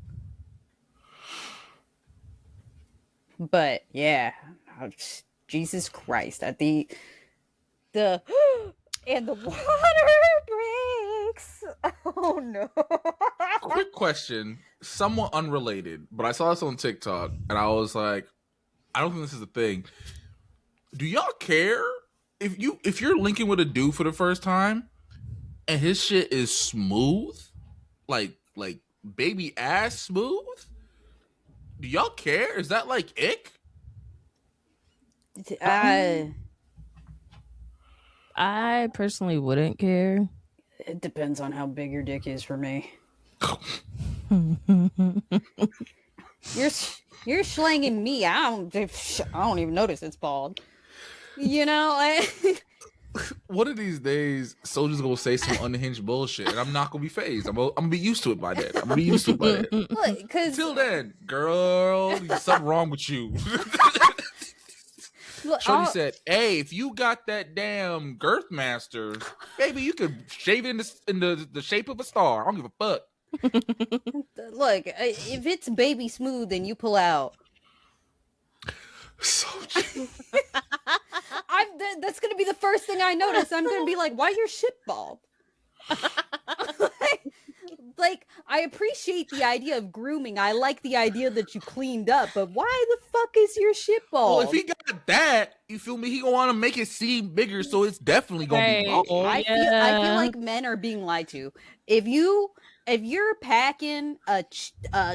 But yeah, Jesus Christ! At the and the water breaks. Oh no! Quick question, somewhat unrelated, but I saw this on TikTok and I was like, I don't think this is a thing. Do y'all care if you're linking with a dude for the first time and his shit is smooth, like baby ass smooth? Do y'all care? Is that like ick? I personally wouldn't care. It depends on how big your dick is for me. You're slanging me. I don't even notice it's bald. You know, one of these days, Soldier's gonna say some unhinged bullshit, and I'm not gonna be phased. I'm gonna be used to it by then. Look, until then, girl, there's something wrong with you. Look, Shorty said, "Hey, if you got that damn girth master, baby, you could shave it in the shape of a star. I don't give a fuck." Look, if it's baby smooth and you pull out, so true. That's gonna be the first thing I notice. I'm gonna be like, "Why your shit bald?" Like, I appreciate the idea of grooming. I like the idea that you cleaned up, but why the fuck is your shit bald? Well, if he got that, you feel me? He gonna want to make it seem bigger, so it's definitely gonna be bald. I feel like men are being lied to. If you're packing a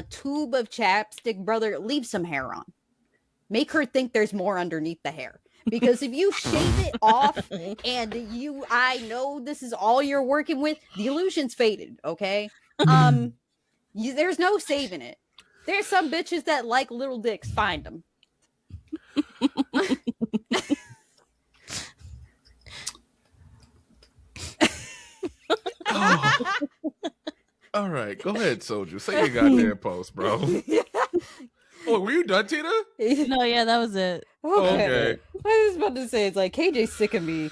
tube of chapstick, brother, leave some hair on. Make her think there's more underneath the hair. Because if you shave it off and I know this is all you're working with, the illusion's faded, okay? There's no saving it. There's some bitches that like little dicks. Find them. All right, go ahead, Soju. Say your goddamn post, bro. Oh, were you done, Tina? No, yeah, that was it. Okay. I was about to say, it's like, KJ's sick of me.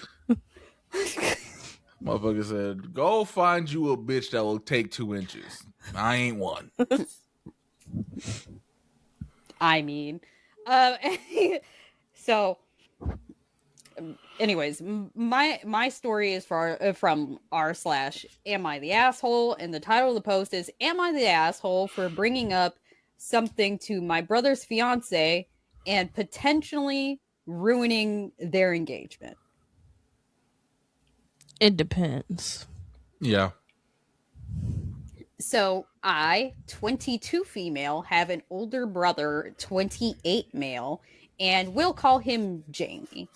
Motherfucker said, go find you a bitch that will take 2 inches. I ain't one. I mean, so anyways, my story is from r/am I the asshole, and the title of the post is, am I the asshole for bringing up something to my brother's fiance and potentially ruining their engagement? It depends. Yeah. So I, 22 female, have an older brother, 28 male, and we'll call him Jamie.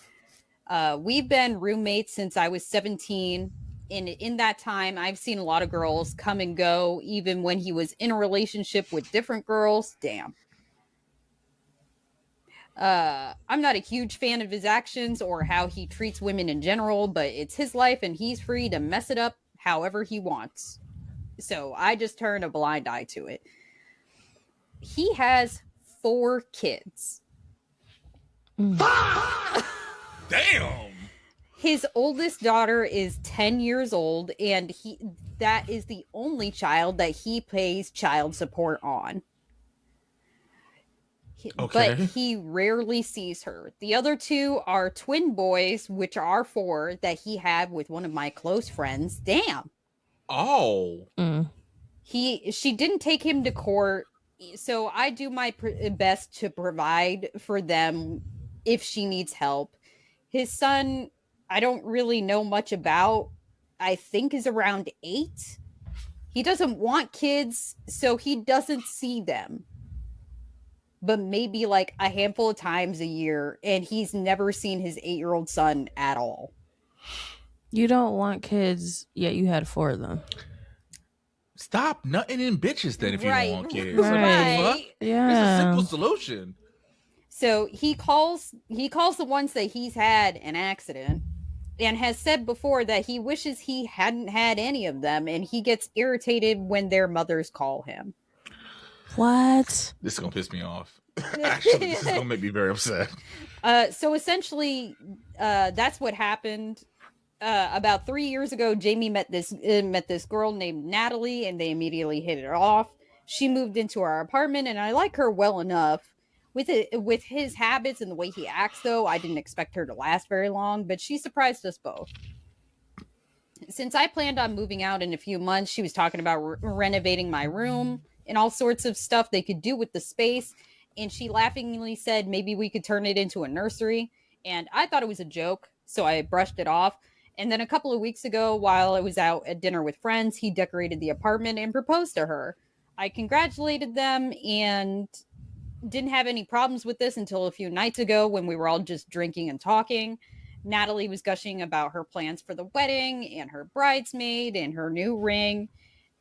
We've been roommates since I was 17. And in that time, I've seen a lot of girls come and go, even when he was in a relationship with different girls. Damn. I'm not a huge fan of his actions or how he treats women in general, but it's his life and he's free to mess it up however he wants. So I just turn a blind eye to it. He has 4 kids. Damn. His oldest daughter is 10 years old, and that is the only child that he pays child support on. Okay. But he rarely sees her. The other 2 are twin boys, which are 4 that he had with one of my close friends. Damn. Oh. She didn't take him to court, so I do my best to provide for them if she needs help. His son, I don't really know much about. I think is around 8. He doesn't want kids, so he doesn't see them. But maybe like a handful of times a year, and he's never seen his 8-year-old son at all. You don't want kids, yet you had 4 of them. Stop nutting in bitches then if you don't want kids. Right. What the fuck? Yeah. It's a simple solution. So he calls the ones that he's had an accident, and has said before that he wishes he hadn't had any of them, and he gets irritated when their mothers call him. What? This is gonna piss me off. Actually, this is gonna make me very upset. So essentially, that's what happened. About 3 years ago, Jamie met this girl named Natalie, and they immediately hit it off. She moved into our apartment, and I like her well enough. With his habits and the way he acts, though, I didn't expect her to last very long, but she surprised us both. Since I planned on moving out in a few months, she was talking about renovating my room and all sorts of stuff they could do with the space. And she laughingly said maybe we could turn it into a nursery. And I thought it was a joke, so I brushed it off. And then a couple of weeks ago, while I was out at dinner with friends, he decorated the apartment and proposed to her. I congratulated them and didn't have any problems with this until a few nights ago when we were all just drinking and talking. Natalie was gushing about her plans for the wedding and her bridesmaid and her new ring.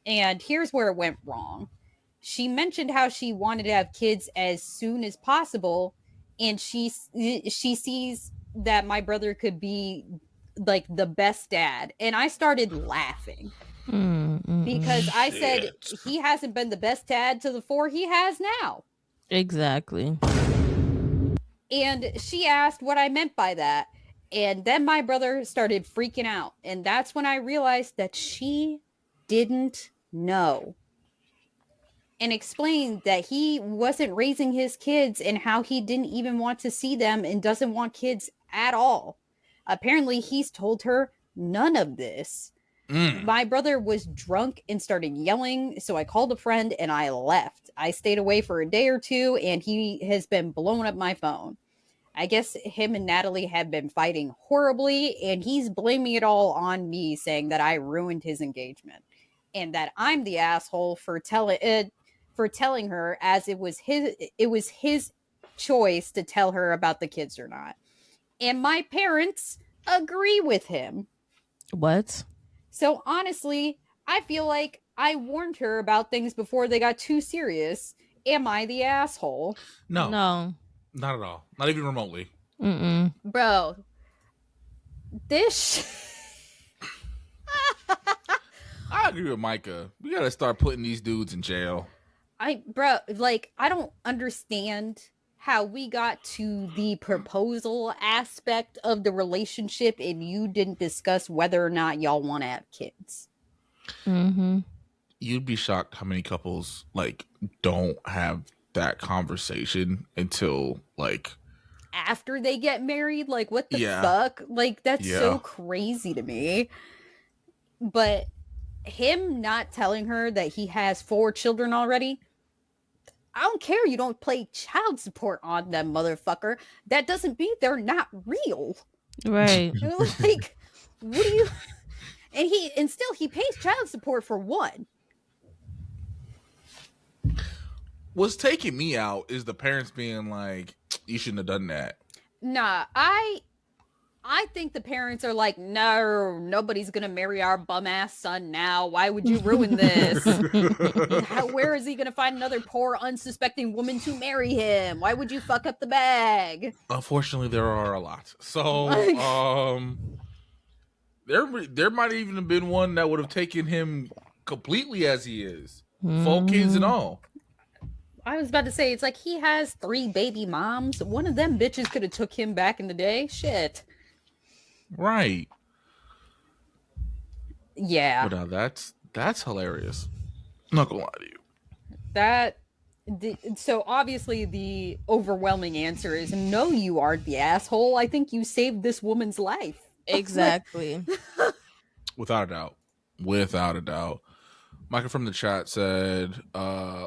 And here's where it went wrong. She mentioned how she wanted to have kids as soon as possible, and she sees that my brother could be like the best dad. And I started laughing because I said he hasn't been the best dad to the 4 he has now. Exactly. And she asked what I meant by that. And then my brother started freaking out. And that's when I realized that she didn't know. And explained that he wasn't raising his kids and how he didn't even want to see them and doesn't want kids at all. Apparently, he's told her none of this. My brother was drunk and started yelling, so I called a friend and I left. I stayed away for a day or 2, and he has been blowing up my phone. I guess him and Natalie have been fighting horribly, and he's blaming it all on me, saying that I ruined his engagement and that I'm the asshole for telling her, as it was his choice to tell her about the kids or not. And my parents agree with him. What? So honestly, I feel like I warned her about things before they got too serious. Am I the asshole? No. No. Not at all. Not even remotely. Bro, this I agree with Micah. We gotta start putting these dudes in jail. I don't understand how we got to the proposal aspect of the relationship and you didn't discuss whether or not y'all want to have kids. Mm-hmm. You'd be shocked how many couples like don't have that conversation until like after they get married. Like, what the fuck? Like, that's so crazy to me. But him not telling her that he has 4 children already, I don't care. You don't play child support on them, motherfucker. That doesn't mean they're not real. Right. Like, what do you... And still he pays child support for one. What's taking me out is the parents being like, you shouldn't have done that. Nah, I think the parents are like, no, nobody's gonna marry our bum ass son now. Why would you ruin this? Where is he gonna find another poor, unsuspecting woman to marry him? Why would you fuck up the bag? Unfortunately, there are a lot. So, there might even have been one that would have taken him completely as he is, full kids and all. I was about to say, it's like he has 3 baby moms. One of them bitches could have took him back in the day. Shit. Right. Yeah. But that's hilarious. I'm not gonna lie to you. So obviously the overwhelming answer is no, you aren't the asshole. I think you saved this woman's life. Exactly. Without a doubt. Michael from the chat said,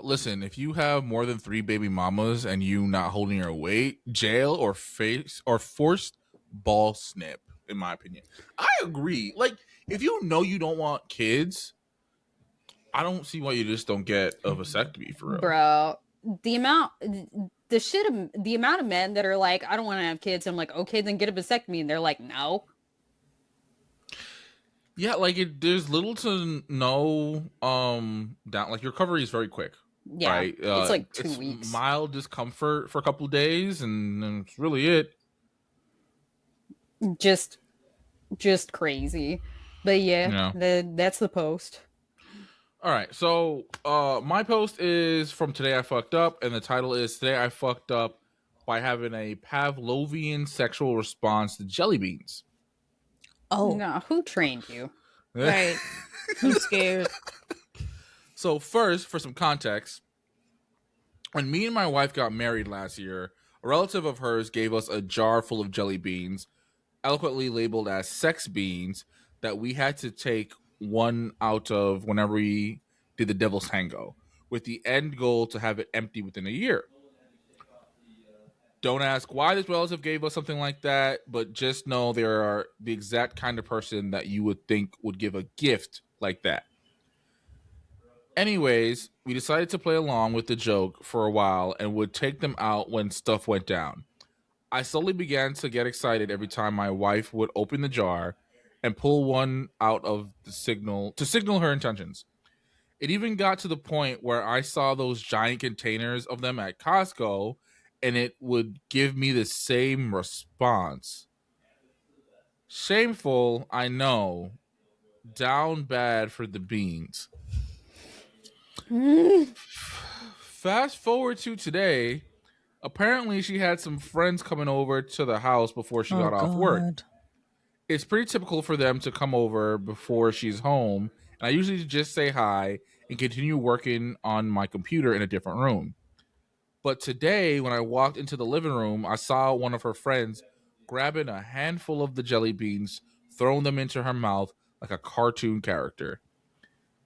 listen, if you have more than 3 baby mamas and you not holding your weight, jail or forced ball snip, in my opinion. I agree. Like, if you know you don't want kids, I don't see why you just don't get a vasectomy for real. Bro, the amount of men that are like, I don't want to have kids. I'm like, okay, then get a vasectomy. And they're like, no. Yeah, like there's little to no down. Like your recovery is very quick. Yeah, right? It's like 2 weeks. Mild discomfort for a couple of days, and that's really it. Just crazy, but yeah. That's the post. All right, so my post is from Today I Fucked Up, and the title is Today I Fucked Up by having a Pavlovian sexual response to jelly beans. Oh. No, who trained you? Right. I'm scared. So first, for some context, when me and my wife got married last year, a relative of hers gave us a jar full of jelly beans, eloquently labeled as sex beans, that we had to take one out of whenever we did the Devil's Tango, with the end goal to have it empty within a year. Don't ask why this relative gave us something like that, but just know they are the exact kind of person that you would think would give a gift like that. Anyways, we decided to play along with the joke for a while and would take them out when stuff went down. I slowly began to get excited every time my wife would open the jar and pull one out of the signal her intentions. It even got to the point where I saw those giant containers of them at Costco, and it would give me the same response. Shameful, I know. Down bad for the beans. Fast forward to today. Apparently, she had some friends coming over to the house before she got off work. It's pretty typical for them to come over before she's home, and I usually just say hi and continue working on my computer in a different room. But today, when I walked into the living room, I saw one of her friends grabbing a handful of the jelly beans, throwing them into her mouth like a cartoon character.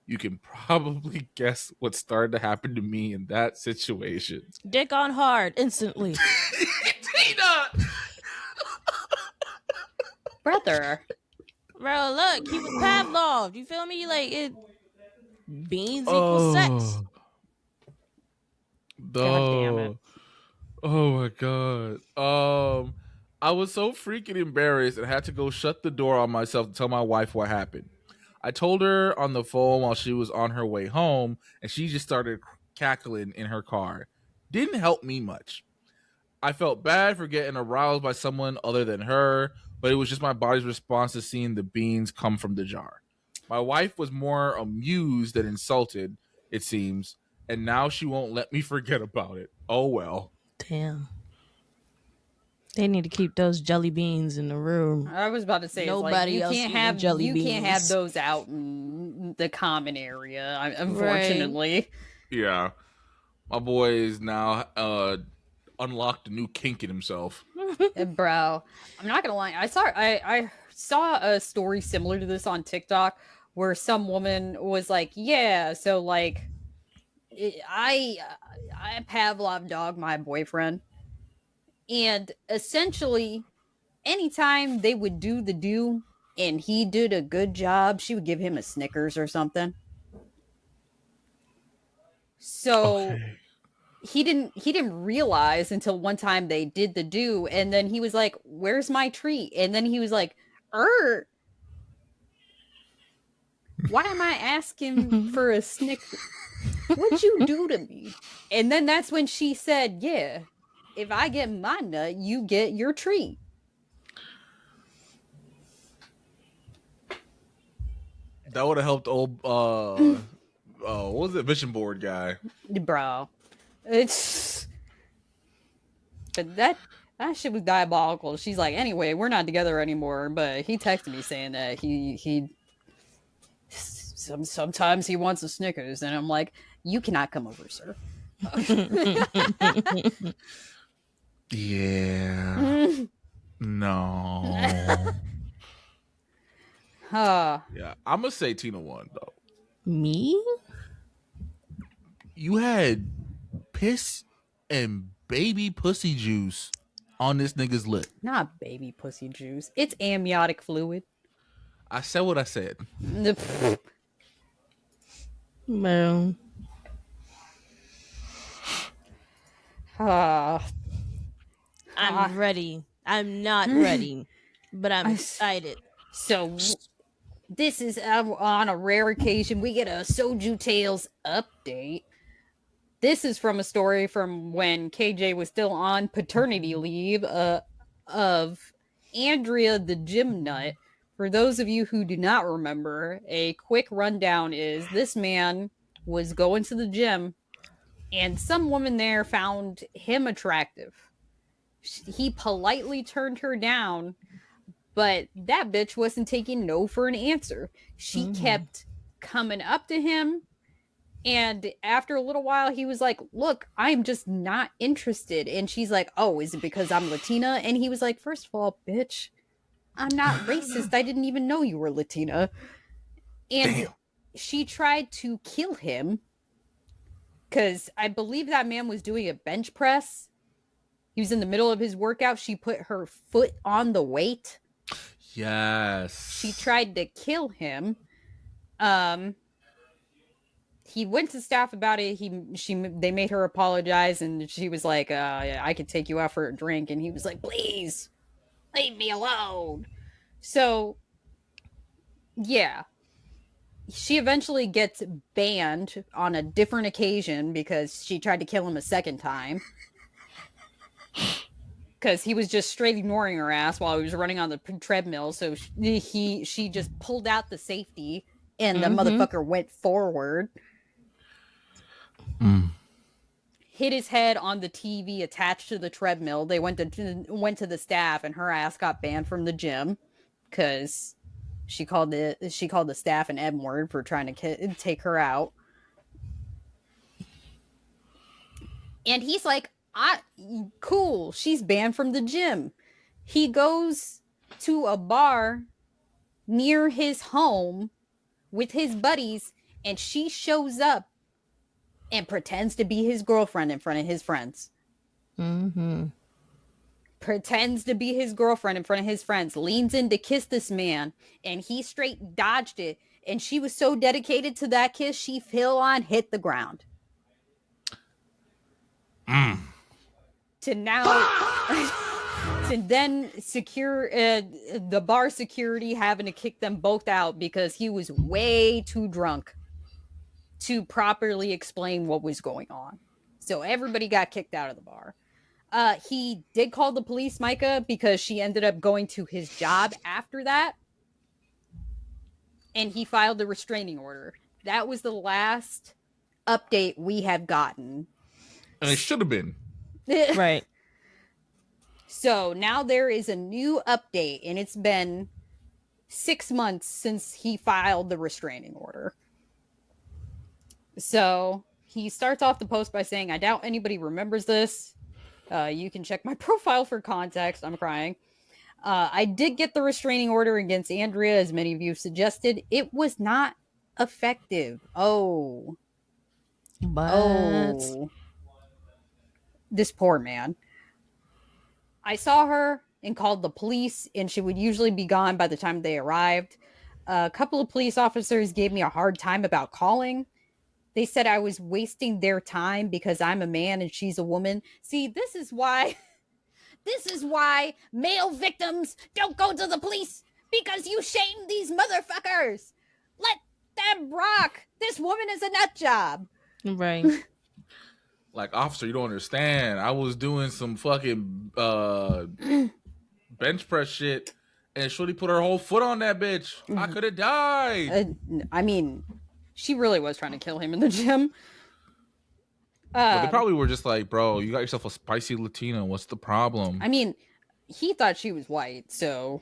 You can probably guess what started to happen to me in that situation. Dick on hard instantly. Tina! Brother. Bro, look, he was Pavlov. You feel me? Like, beans equal sex. God damn it. Oh my god. I was so freaking embarrassed and had to go shut the door on myself to tell my wife what happened. I told her on the phone while she was on her way home, and she just started cackling in her car. Didn't help me much. I felt bad for getting aroused by someone other than her, but it was just my body's response to seeing the beans come from the jar. My wife was more amused than insulted, it seems, and now she won't let me forget about it. Oh well. Damn. They need to keep those jelly beans in the room. I was about to say, nobody it's like, else eating jelly beans. You can't have those out in the common area, unfortunately. Right. Yeah, my boy is now unlocked a new kink in himself. Bro, I'm not gonna lie. I saw a story similar to this on TikTok where some woman was like, "Yeah, so like, I Pavlov dog my boyfriend, and essentially, anytime they would do the do and he did a good job, she would give him a Snickers or something." So Okay. he didn't realize until one time they did the do, and then he was like, "Where's my treat?" And then he was like, why am I asking for a Snicker? What'd you do to me?" And then that's when she said, "Yeah, if I get my nut, you get your treat." That would have helped old what was it, vision board guy? Bro, it's but that shit was diabolical. She's like, "Anyway, we're not together anymore," but he texted me saying that he sometimes he wants a Snickers, and I'm like, "You cannot come over, sir." Yeah. No. Yeah, I'm gonna say Tina won though. Me? You had piss and baby pussy juice on this nigga's lip. Not baby pussy juice. It's amniotic fluid. I said what I said. Well. I'm ready. I'm not ready, but I'm excited. So this is on a rare occasion we get a Soju Tales update. This is from a story from when KJ was still on paternity leave of Andrea the Gym Nut. For those of you who do not remember, a quick rundown is this man was going to the gym and some woman there found him attractive. He politely turned her down, but that bitch wasn't taking no for an answer. She kept coming up to him, and after a little while, he was like, "Look, I'm just not interested." And she's like, "Oh, is it because I'm Latina?" And he was like, "First of all, bitch, I'm not racist. I didn't even know you were Latina." And damn. She tried to kill him because I believe that man was doing a bench press. He was in the middle of his workout. She put her foot on the weight. Yes. She tried to kill him. He went to staff about it. They made her apologize, and she was like, "I could take you out for a drink." And he was like, "Please, leave me alone." So, yeah. She eventually gets banned on a different occasion because she tried to kill him a second time. Because he was just straight ignoring her ass while he was running on the treadmill. So she just pulled out the safety, and the motherfucker went forward. Hit his head on the TV attached to the treadmill. They went to the staff, and her ass got banned from the gym because she called the staff an M word for trying to take her out. And he's like, "Cool, she's banned from the gym." He goes to a bar near his home with his buddies, and she shows up and pretends to be his girlfriend in front of his friends. Pretends to be his girlfriend in front of his friends, leans in to kiss this man, and he straight dodged it. And she was so dedicated to that kiss, she fell on, hit the ground. To then secure the bar security having to kick them both out because he was way too drunk to properly explain what was going on. So everybody got kicked out of the bar. He did call the police, Micah, because she ended up going to his job after that. and he filed a restraining order. That was the last update we have gotten. And it should have been. Right. So now there is a new update, and it's been 6 months since he filed the restraining order. So he starts off the post by saying, I doubt anybody remembers this. You can check my profile for context. I'm crying. I did get the restraining order against Andrea, as many of you suggested. It was not effective. This poor man. I saw her and called the police, and she would usually be gone by the time they arrived. A couple of police officers gave me a hard time about calling. They said I was wasting their time because I'm a man and she's a woman. See, this is why male victims don't go to the police, because you shame these motherfuckers. Let them rock. This woman is a nut job. Right. Like, officer, you don't understand. I was doing some fucking bench press shit, and Shorty put her whole foot on that bitch. I could have died. I mean, she really was trying to kill him in the gym. But they probably were just like, bro, you got yourself a spicy Latina. What's the problem? I mean, he thought she was white, so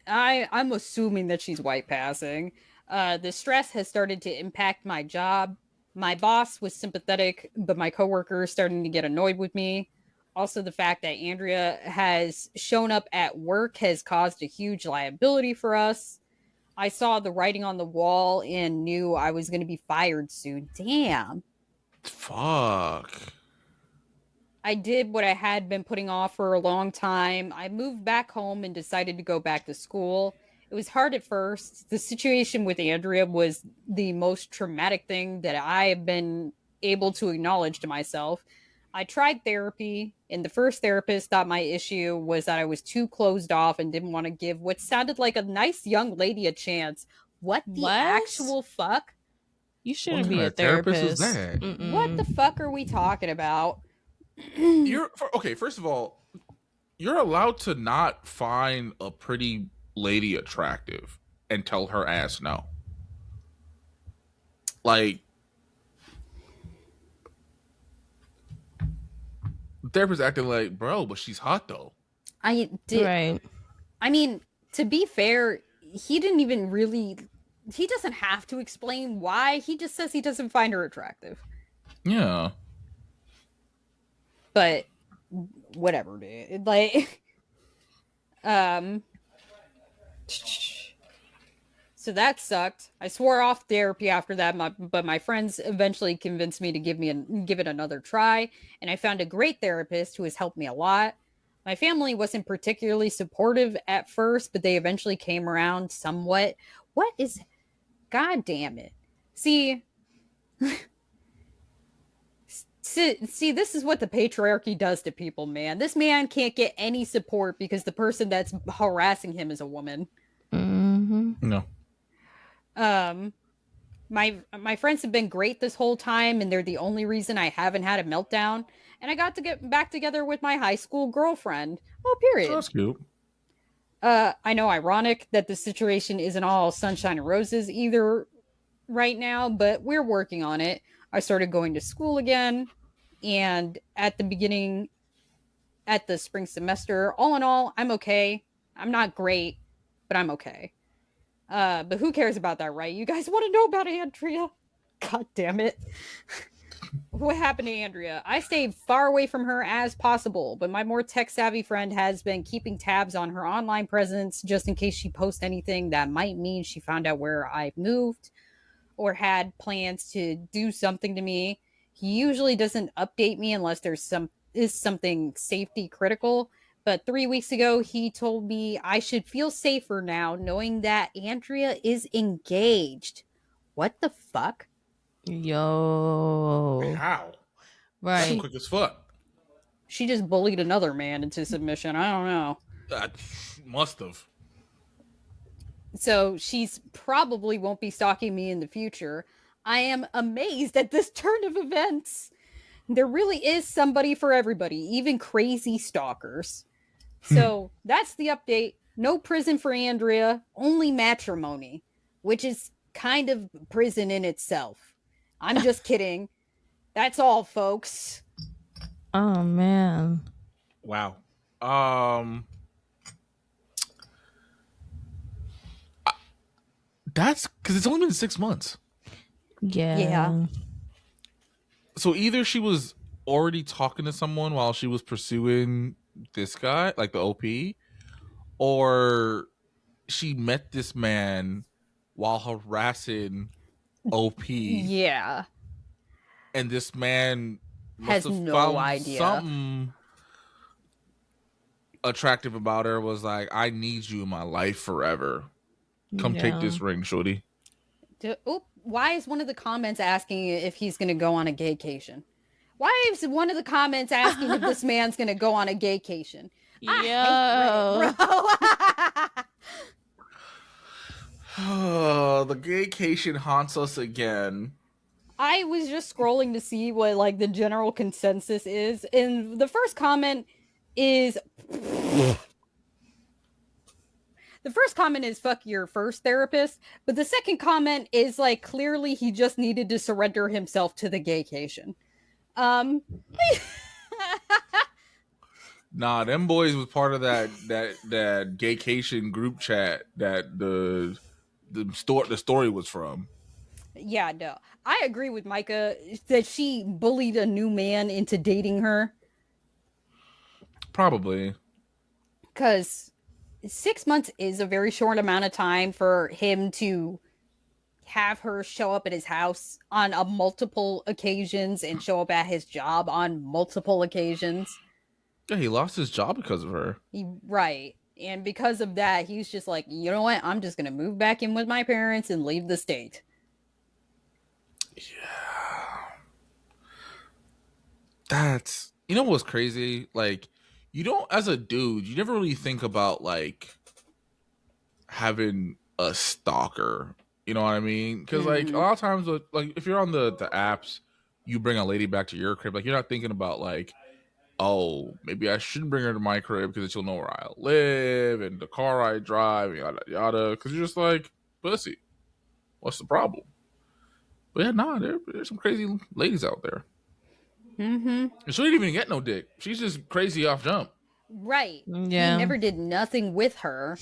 I'm assuming that she's white passing. The stress has started to impact my job. My boss was sympathetic, but my coworkers starting to get annoyed with me. Also, the fact that Andrea has shown up at work has caused a huge liability for us. I saw the writing on the wall and knew I was going to be fired soon. Damn. Fuck. I did what I had been putting off for a long time. I moved back home and decided to go back to school. It was hard at first. The situation with Andrea was the most traumatic thing that I have been able to acknowledge to myself. I tried therapy, and the first therapist thought my issue was that I was too closed off and didn't want to give what sounded like a nice young lady a chance. What the actual fuck? You shouldn't be a therapist. What the fuck are we talking about? First of all, you're allowed to not find a pretty lady attractive and tell her ass no. Like, the therapist acting like, bro, but she's hot though. Right. I mean, to be fair, he didn't even really. He doesn't have to explain why. He just says he doesn't find her attractive. Yeah. But whatever, dude. Like, so that sucked. I swore off therapy after that, but my friends eventually convinced me to give it another try, and I found a great therapist who has helped me a lot. My family wasn't particularly supportive at first, but they eventually came around somewhat. God damn it. See, this is what the patriarchy does to people, man. This man can't get any support because the person that's harassing him is a woman. No. My friends have been great this whole time, and they're the only reason I haven't had a meltdown. And I got to get back together with my high school girlfriend. Oh, period. That's cute. I know, ironic that the situation isn't all sunshine and roses either right now, but we're working on it. I started going to school again, and at the spring semester, all in all, I'm okay. I'm not great, but I'm okay. But who cares about that, right? You guys want to know about Andrea? God damn it. What happened to Andrea? I stayed far away from her as possible, but my more tech-savvy friend has been keeping tabs on her online presence just in case she posts anything that might mean she found out where I've moved or had plans to do something to me. He usually doesn't update me unless there's something safety critical. But 3 weeks ago, he told me I should feel safer now knowing that Andrea is engaged. What the fuck? Yo. How? Right. That's quick as fuck. She just bullied another man into submission. I don't know. Must have. So she's probably won't be stalking me in the future. I am amazed at this turn of events. There really is somebody for everybody, even crazy stalkers. So that's the update. No prison for Andrea, only matrimony, which is kind of prison in itself. I'm just kidding. That's all, folks. Oh man. Wow. That's because it's only been 6 months. Yeah. So either she was already talking to someone while she was pursuing this guy, like the OP, or she met this man while harassing OP. Yeah. And this man must Has have no found idea. something attractive about her, was like, I need you in my life forever. Come take this ring, shorty. Why is one of the comments asking if he's going to go on a gaycation? Why is one of the comments asking if this man's going to go on a gaycation? I hate Reddit, bro. The gaycation haunts us again. I was just scrolling to see what like the general consensus is, and the first comment is fuck your first therapist, but the second comment is like clearly he just needed to surrender himself to the gaycation. Nah, them boys was part of that gaycation group chat that the story was from. Yeah, no. I agree with Micah that she bullied a new man into dating her. Probably. Because 6 months is a very short amount of time for him to have her show up at his house on multiple occasions and show up at his job on multiple occasions. Yeah, he lost his job because of her. Right. And because of that, he's just like, you know what? I'm just going to move back in with my parents and leave the state. Yeah. That's, you know what's crazy? Like, you don't, as a dude, you never really think about like having a stalker. You know what I mean? Because like a lot of times, like if you're on the apps, you bring a lady back to your crib. Like you're not thinking about like, oh, maybe I shouldn't bring her to my crib because she'll know where I live and the car I drive, yada yada. Because you're just like, pussy. What's the problem? But yeah, nah, there's some crazy ladies out there. And she didn't even get no dick. She's just crazy off jump. Right. Yeah. He never did nothing with her.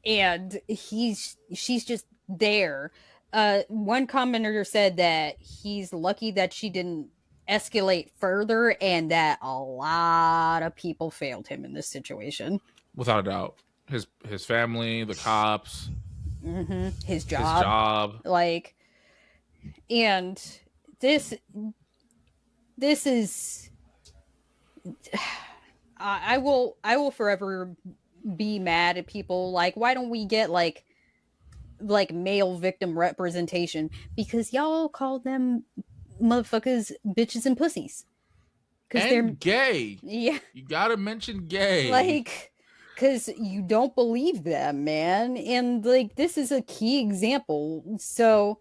And she's just there. One commenter said that he's lucky that she didn't escalate further and that a lot of people failed him in this situation. Without a doubt. His family, the cops, his job. Like, and this is I will forever be mad at people like, why don't we get like male victim representation? Because y'all call them motherfuckers bitches and pussies because they're gay. Yeah, you gotta mention gay, like, because you don't believe them, man. And like, this is a key example. So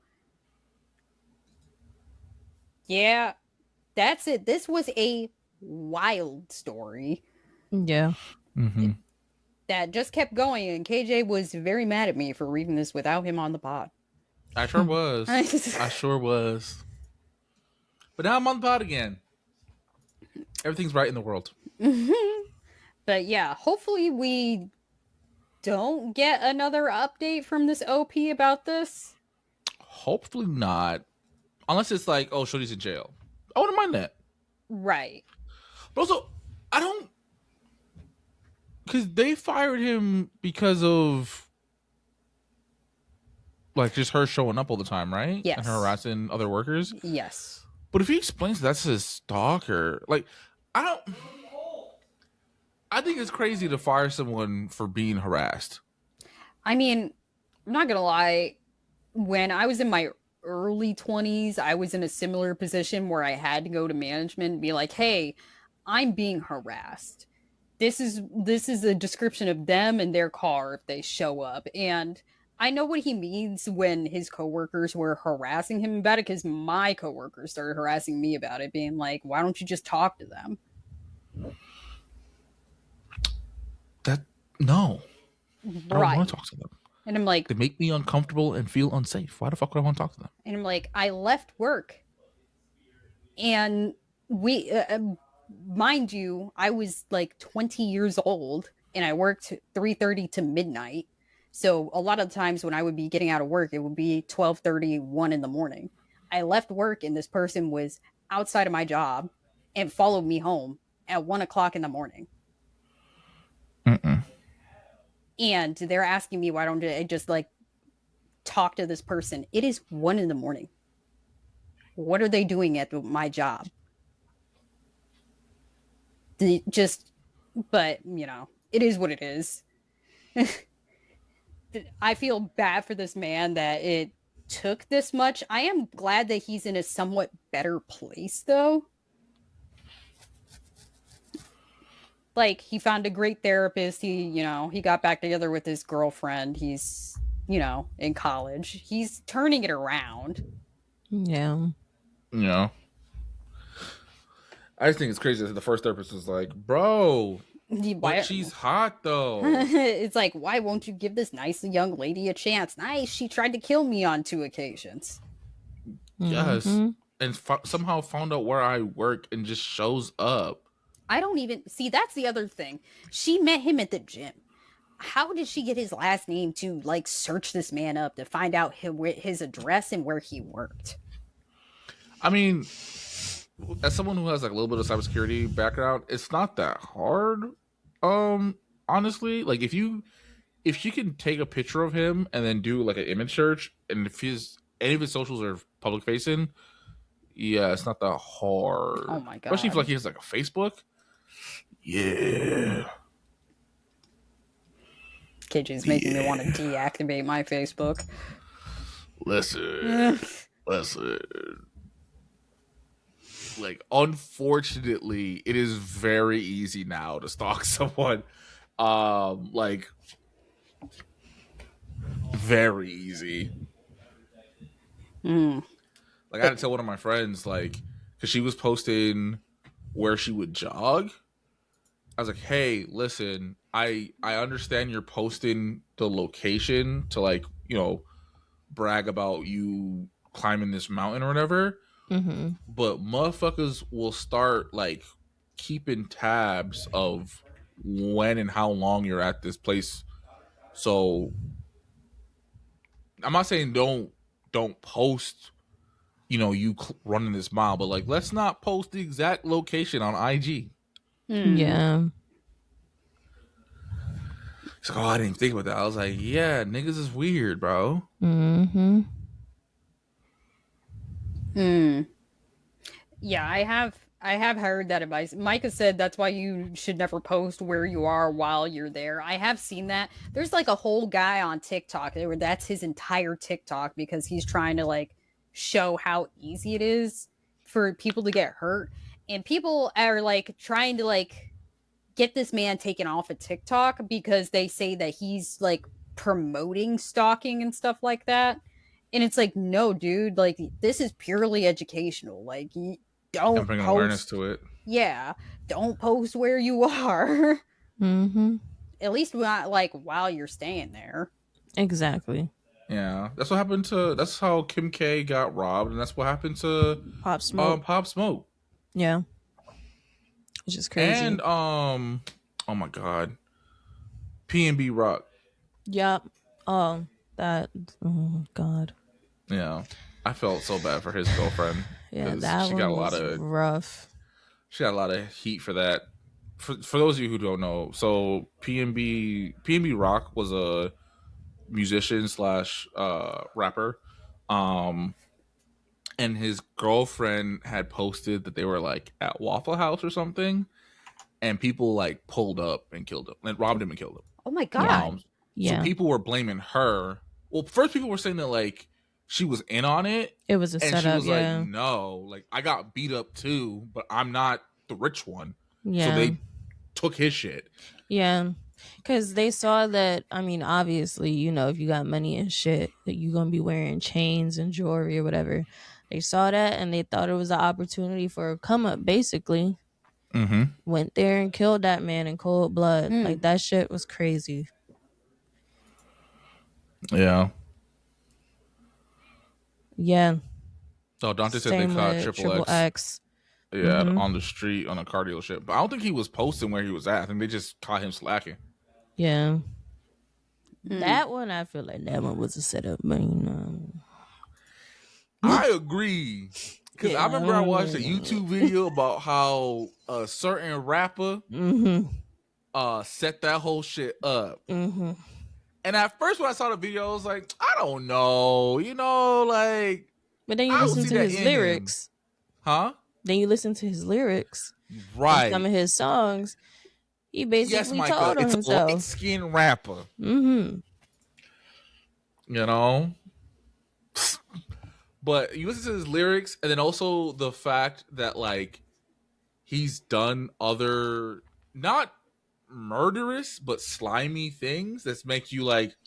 yeah, that's it. This was a wild story. Yeah. That just kept going, and KJ was very mad at me for reading this without him on the pod. I sure was. I sure was. But now I'm on the pod again. Everything's right in the world. But yeah, hopefully we don't get another update from this OP about this. Hopefully not. Unless it's like, oh, Shorty's in jail. I wouldn't mind that. Right. But also, I don't... Because they fired him because of... like, just her showing up all the time, right? Yes. And her harassing other workers? Yes. But if he explains that's his stalker, like, I think it's crazy to fire someone for being harassed. I mean, I'm not gonna lie. When I was in my early 20s, I was in a similar position where I had to go to management and be like, hey, I'm being harassed. This is a description of them and their car if they show up. And I know what he means when his coworkers were harassing him about it, because my coworkers started harassing me about it, being like, why don't you just talk to them? No. I don't want to talk to them. And I'm like, they make me uncomfortable and feel unsafe. Why the fuck would I want to talk to them? And I'm like, I left work, and we, mind you, I was like 20 years old, and I worked 3:30 to midnight. So a lot of times when I would be getting out of work, it would be 12:30, 1 in the morning. I left work, and this person was outside of my job and followed me home at 1 o'clock in the morning. Mm-mm. And they're asking me, why don't I just like talk to this person? It is 1 in the morning. What are they doing at my job? But it is what it is. I feel bad for this man that it took this much. I am glad that he's in a somewhat better place, though. Like, he found a great therapist. He got back together with his girlfriend. He's, in college. He's turning it around. Yeah. I just think it's crazy that the first therapist was like, bro, but she's hot, though. It's like, why won't you give this nice young lady a chance? Nice. She tried to kill me on 2 occasions. Yes. And somehow found out where I work and just shows up. I don't even see. That's the other thing. She met him at the gym. How did she get his last name to like search this man up to find out his address and where he worked? I mean, as someone who has like a little bit of cybersecurity background, it's not that hard. Honestly, like if she can take a picture of him and then do like an image search, and if any of his socials are public facing, yeah, it's not that hard. Oh my god! Especially if like he has like a Facebook. Yeah. KJ's making me want to deactivate my Facebook. Listen. Like, unfortunately, it is very easy now to stalk someone. Like, very easy. Like, I had to tell one of my friends, like, because she was posting where she would jog. I was like, hey, listen, I understand you're posting the location to, like, brag about you climbing this mountain or whatever. But motherfuckers will start, like, keeping tabs of when and how long you're at this place. So I'm not saying don't post, you running this mile, but like, let's not post the exact location on IG. Yeah. It's like, oh, I didn't even think about that. I was like, yeah, niggas is weird, bro. Yeah, I have heard that advice. Micah said that's why you should never post where you are while you're there. I have seen that. There's like a whole guy on TikTok where that's his entire TikTok because he's trying to like show how easy it is for people to get hurt. And people are like trying to like get this man taken off of TikTok because they say that he's like promoting stalking and stuff like that. And it's like, no, dude, like this is purely educational. Like, don't bring post awareness to it. Yeah, don't post where you are. At least not like while you're staying there. Exactly. Yeah, that's what happened to. That's how Kim K got robbed, and that's what happened to Pop Smoke. Pop Smoke. Yeah, which is crazy. And oh my god, P&B Rock. Yep. Oh, that. Oh god. Yeah, I felt so bad for his girlfriend. Yeah, that one was rough. She got a lot of heat for that. For those of you who don't know, so P&B Rock was a musician / rapper, and his girlfriend had posted that they were like at Waffle House or something, and people like pulled up and killed him, and robbed him and killed him. Oh my god! So people were blaming her. Well, first people were saying that like she was in on it. It was a setup. She was like, no, like I got beat up too, but I'm not the rich one. Yeah. So they took his shit. Yeah. Because they saw that, I mean, obviously, if you got money and shit, that you're going to be wearing chains and jewelry or whatever. They saw that and they thought it was an opportunity for a come up, basically. Went there and killed that man in cold blood. Like, that shit was crazy. Yeah. Yeah. Oh, Dante said they caught Triple X. Yeah, on the street on a car dealership. But I don't think he was posting where he was at. I think they just caught him slacking. Yeah. That one, I feel like that one was a setup, but I agree. Because I remember I watched a YouTube video about how a certain rapper set that whole shit up. And at first when I saw the video, I was like, I don't know. You know, like... But then you listen to his lyrics. Huh? Then you listen to his lyrics. Right. Some of his songs. He basically told on himself. It's a light-skinned rapper. You know? But you listen to his lyrics, and then also the fact that, like, he's done other, not murderous, but slimy things that make you like,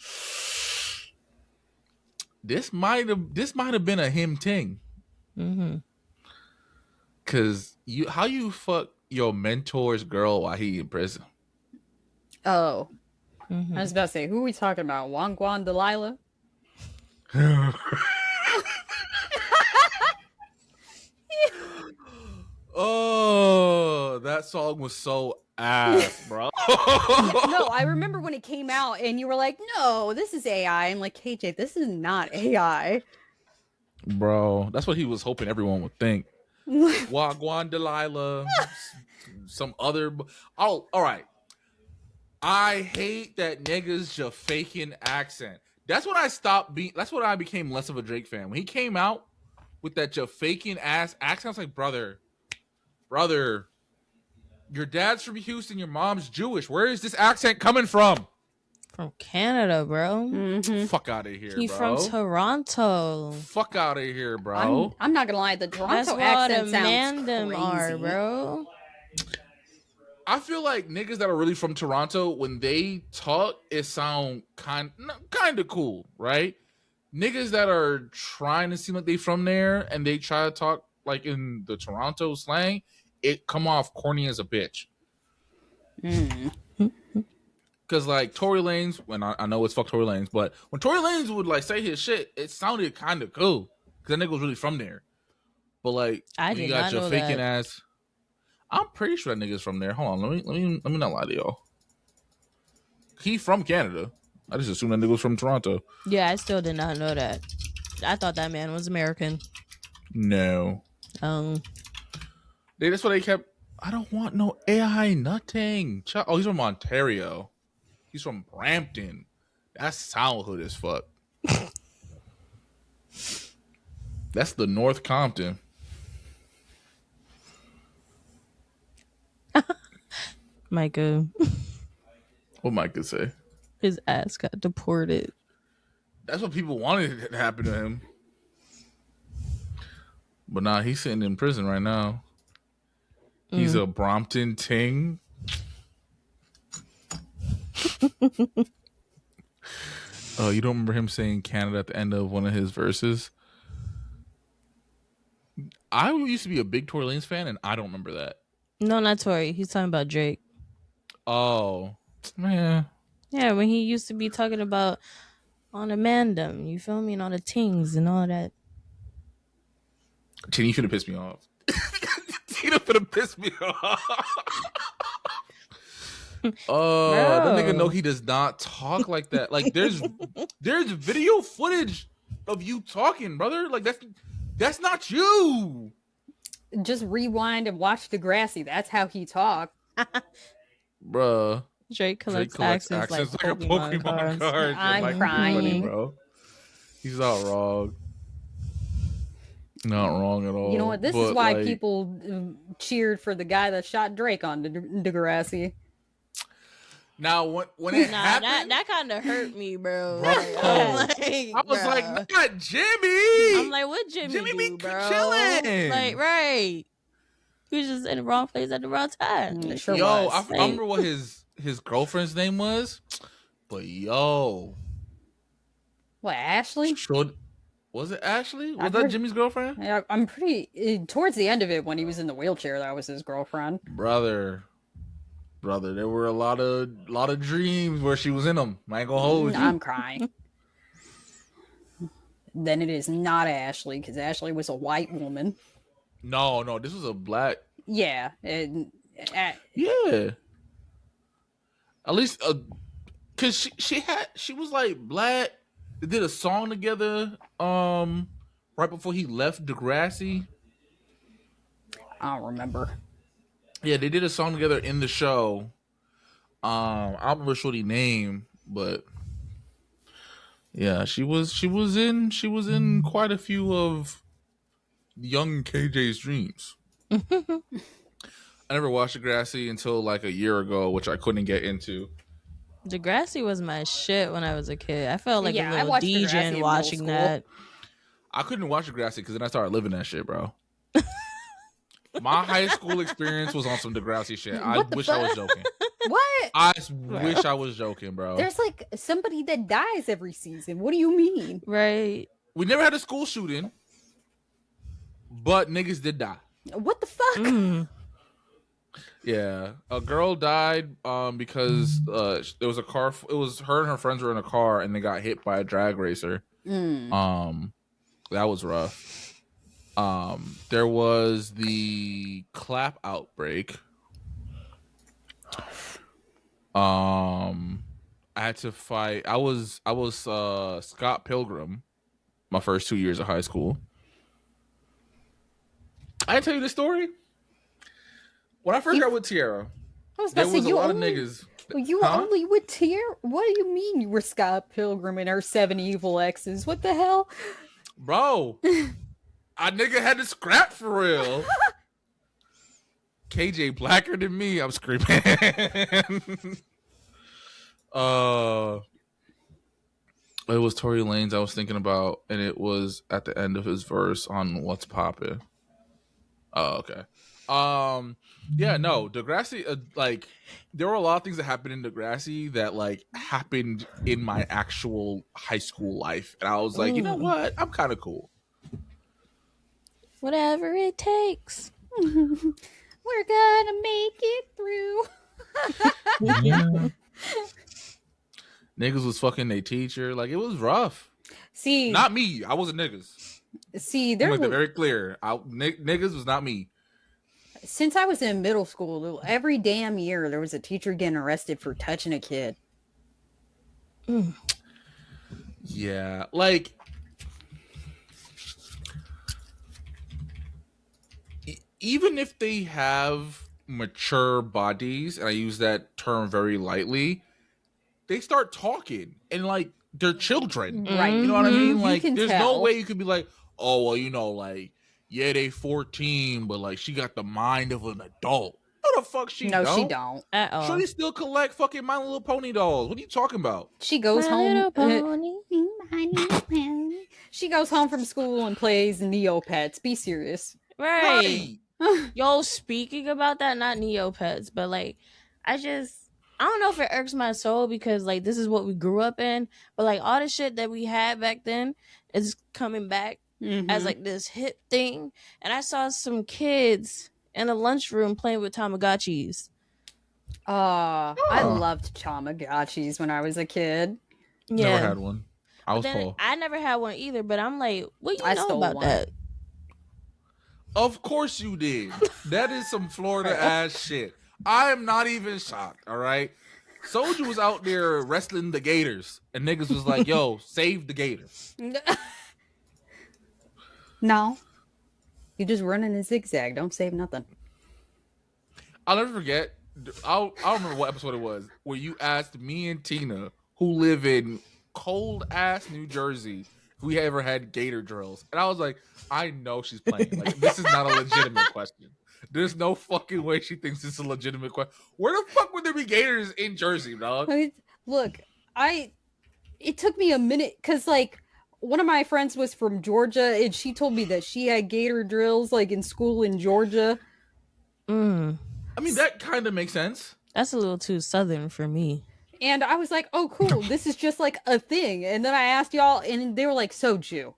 this might have been a him thing. Cause how you fuck your mentor's girl while he in prison? Oh, I was about to say, who are we talking about? Wangwan Delilah? Oh, that song was so ass, bro. No, I remember when it came out and you were like, no, this is AI. I'm like, KJ, this is not AI. Bro, that's what he was hoping everyone would think. Wagwan Delilah, some other... Oh, all right. I hate that niggas just faking accent. That's when I stopped being... That's when I became less of a Drake fan. When he came out with that just faking ass accent, I was like, brother, your dad's from Houston, your mom's Jewish. Where is this accent coming from? From Canada, bro. Fuck out of here, He's bro. from Toronto. Fuck out of here, bro. I'm not gonna lie, the Toronto accent sounds crazy. Are, bro. I feel like niggas that are really from Toronto, when they talk, it sound kind of cool, right? Niggas that are trying to seem like they from there and they try to talk like in the Toronto slang, it come off corny as a bitch. Because like Tory Lanez, when I know it's fuck Tory Lanez, but when Tory Lanez would like say his shit, it sounded kind of cool because that nigga was really from there. But like, you got your faking ass. I'm pretty sure that nigga's from there. Hold on, let me not lie to y'all. He from Canada. I just assumed that nigga was from Toronto. Yeah, I still did not know that. I thought that man was American. No. That's what they kept. I don't want no AI nothing. Oh, he's from Ontario. He's from Brampton. That's sound hood as fuck. That's the North Compton. Micah. What Micah say? His ass got deported. That's what people wanted to happen to him. But nah, he's sitting in prison right now. He's a Brompton ting. Oh, you don't remember him saying Canada at the end of one of his verses? I used to be a big Tory Lanez fan, and I don't remember that. No, not Tory. He's talking about Drake. Oh, man. Yeah, when he used to be talking about on a mandem, you feel me, and all the tings and all that. Chinny, you should have pissed me off. Tina finna piss me off. Oh, that nigga know he does not talk like that. Like there's video footage of you talking, brother. Like that's not you. Just rewind and watch Degrassi. That's how he talked. Bruh. Drake collects accents like a Pokemon card. I'm crying. Funny, bro. He's not wrong. Not wrong at all. You know what? This is why people cheered for the guy that shot Drake on Degrassi. Now, when it happened, that kind of hurt me, bro. I was like, not Jimmy. I'm like, what Jimmy be bro? chilling. Like, right. He was just in the wrong place at the wrong time. Sure yo, was. I remember what his girlfriend's name was, but yo, what, Ashley? Was it Ashley? Was that Jimmy's girlfriend? Yeah, I'm pretty towards the end of it when he was in the wheelchair. That was his girlfriend. Brother, there were a lot of dreams where she was in them. I ain't gonna hold you. I'm crying. then it is not Ashley, because Ashley was a white woman. No, this was a black. Yeah. Yeah. At least, cause she was like black. They did a song together. Right before he left Degrassi. I don't remember. Yeah, they did a song together in the show. I don't remember Shorty's name, but yeah, she was in quite a few of young KJ's dreams. I never watched Degrassi until like a year ago, which I couldn't get into. Degrassi was my shit when I was a kid. I felt like a little DJ DJ watching that. I couldn't watch Degrassi because then I started living that shit, bro. My high school experience was on some Degrassi shit. I wish I was joking. What? I wish I was joking, bro. There's like somebody that dies every season. What do you mean? Right. We never had a school shooting, but niggas did die. What the fuck? Yeah, a girl died because there was a car. It was her and her friends were in a car and they got hit by a drag racer. That was rough. There was the clap outbreak. I had to fight. I was Scott Pilgrim my first 2 years of high school. I didn't tell you this story. When I first got with Tiara, there was a lot of niggas. You were only with Tiara? What do you mean you were Scott Pilgrim and her 7 evil exes? What the hell? Bro, I nigga had to scrap for real. KJ blacker than me, I'm screaming. It was Tory Lanez I was thinking about, and it was at the end of his verse on What's Poppin'. Oh, okay. Yeah, no, Degrassi, like, there were a lot of things that happened in Degrassi that, like, happened in my actual high school life. And I was like, you know what? I'm kind of cool. Whatever it takes. We're gonna make it through. Yeah. Niggas was fucking their teacher. Like, it was rough. See. Not me. I wasn't niggas. See, there was very clear. Niggas was not me. Since I was in middle school, every damn year there was a teacher getting arrested for touching a kid. Yeah, like even if they have mature bodies, and I use that term very lightly, they start talking and like they're children, right? You know what I mean? Like, there's no way you could be like, oh well, you know, like. Yeah, they 14, but like she got the mind of an adult. No, the fuck she don't. No, she don't. At all. Sure, they still collect fucking My Little Pony dolls. What are you talking about? She goes home. She goes home from school and plays Neopets. Be serious. Right. Yo, speaking about that, not Neopets, but like, I don't know if it irks my soul because like this is what we grew up in, but like all the shit that we had back then is coming back. As like this hip thing, and I saw some kids in a lunchroom playing with Tamagotchis. I loved Tamagotchis when I was a kid. Yeah, never had one. I was poor. I never had one either, but I'm like, what you know about that? Of course you did. That is some Florida ass shit. I am not even shocked. All right, Soldier was out there wrestling the gators, and niggas was like, "Yo, save the gators." No. You just run in a zigzag. Don't save nothing. I'll never forget. I'll remember what episode it was where you asked me and Tina, who live in cold ass New Jersey, if we ever had gator drills. And I was like, I know she's playing. Like, this is not a legitimate question. There's no fucking way she thinks this is a legitimate question. Where the fuck would there be gators in Jersey, dog? Look, it took me a minute because like one of my friends was from Georgia, and she told me that she had gator drills like in school in Georgia. I mean, that kind of makes sense. That's a little too southern for me. And I was like, oh, cool. This is just like a thing. And then I asked y'all, and they were like, Soju.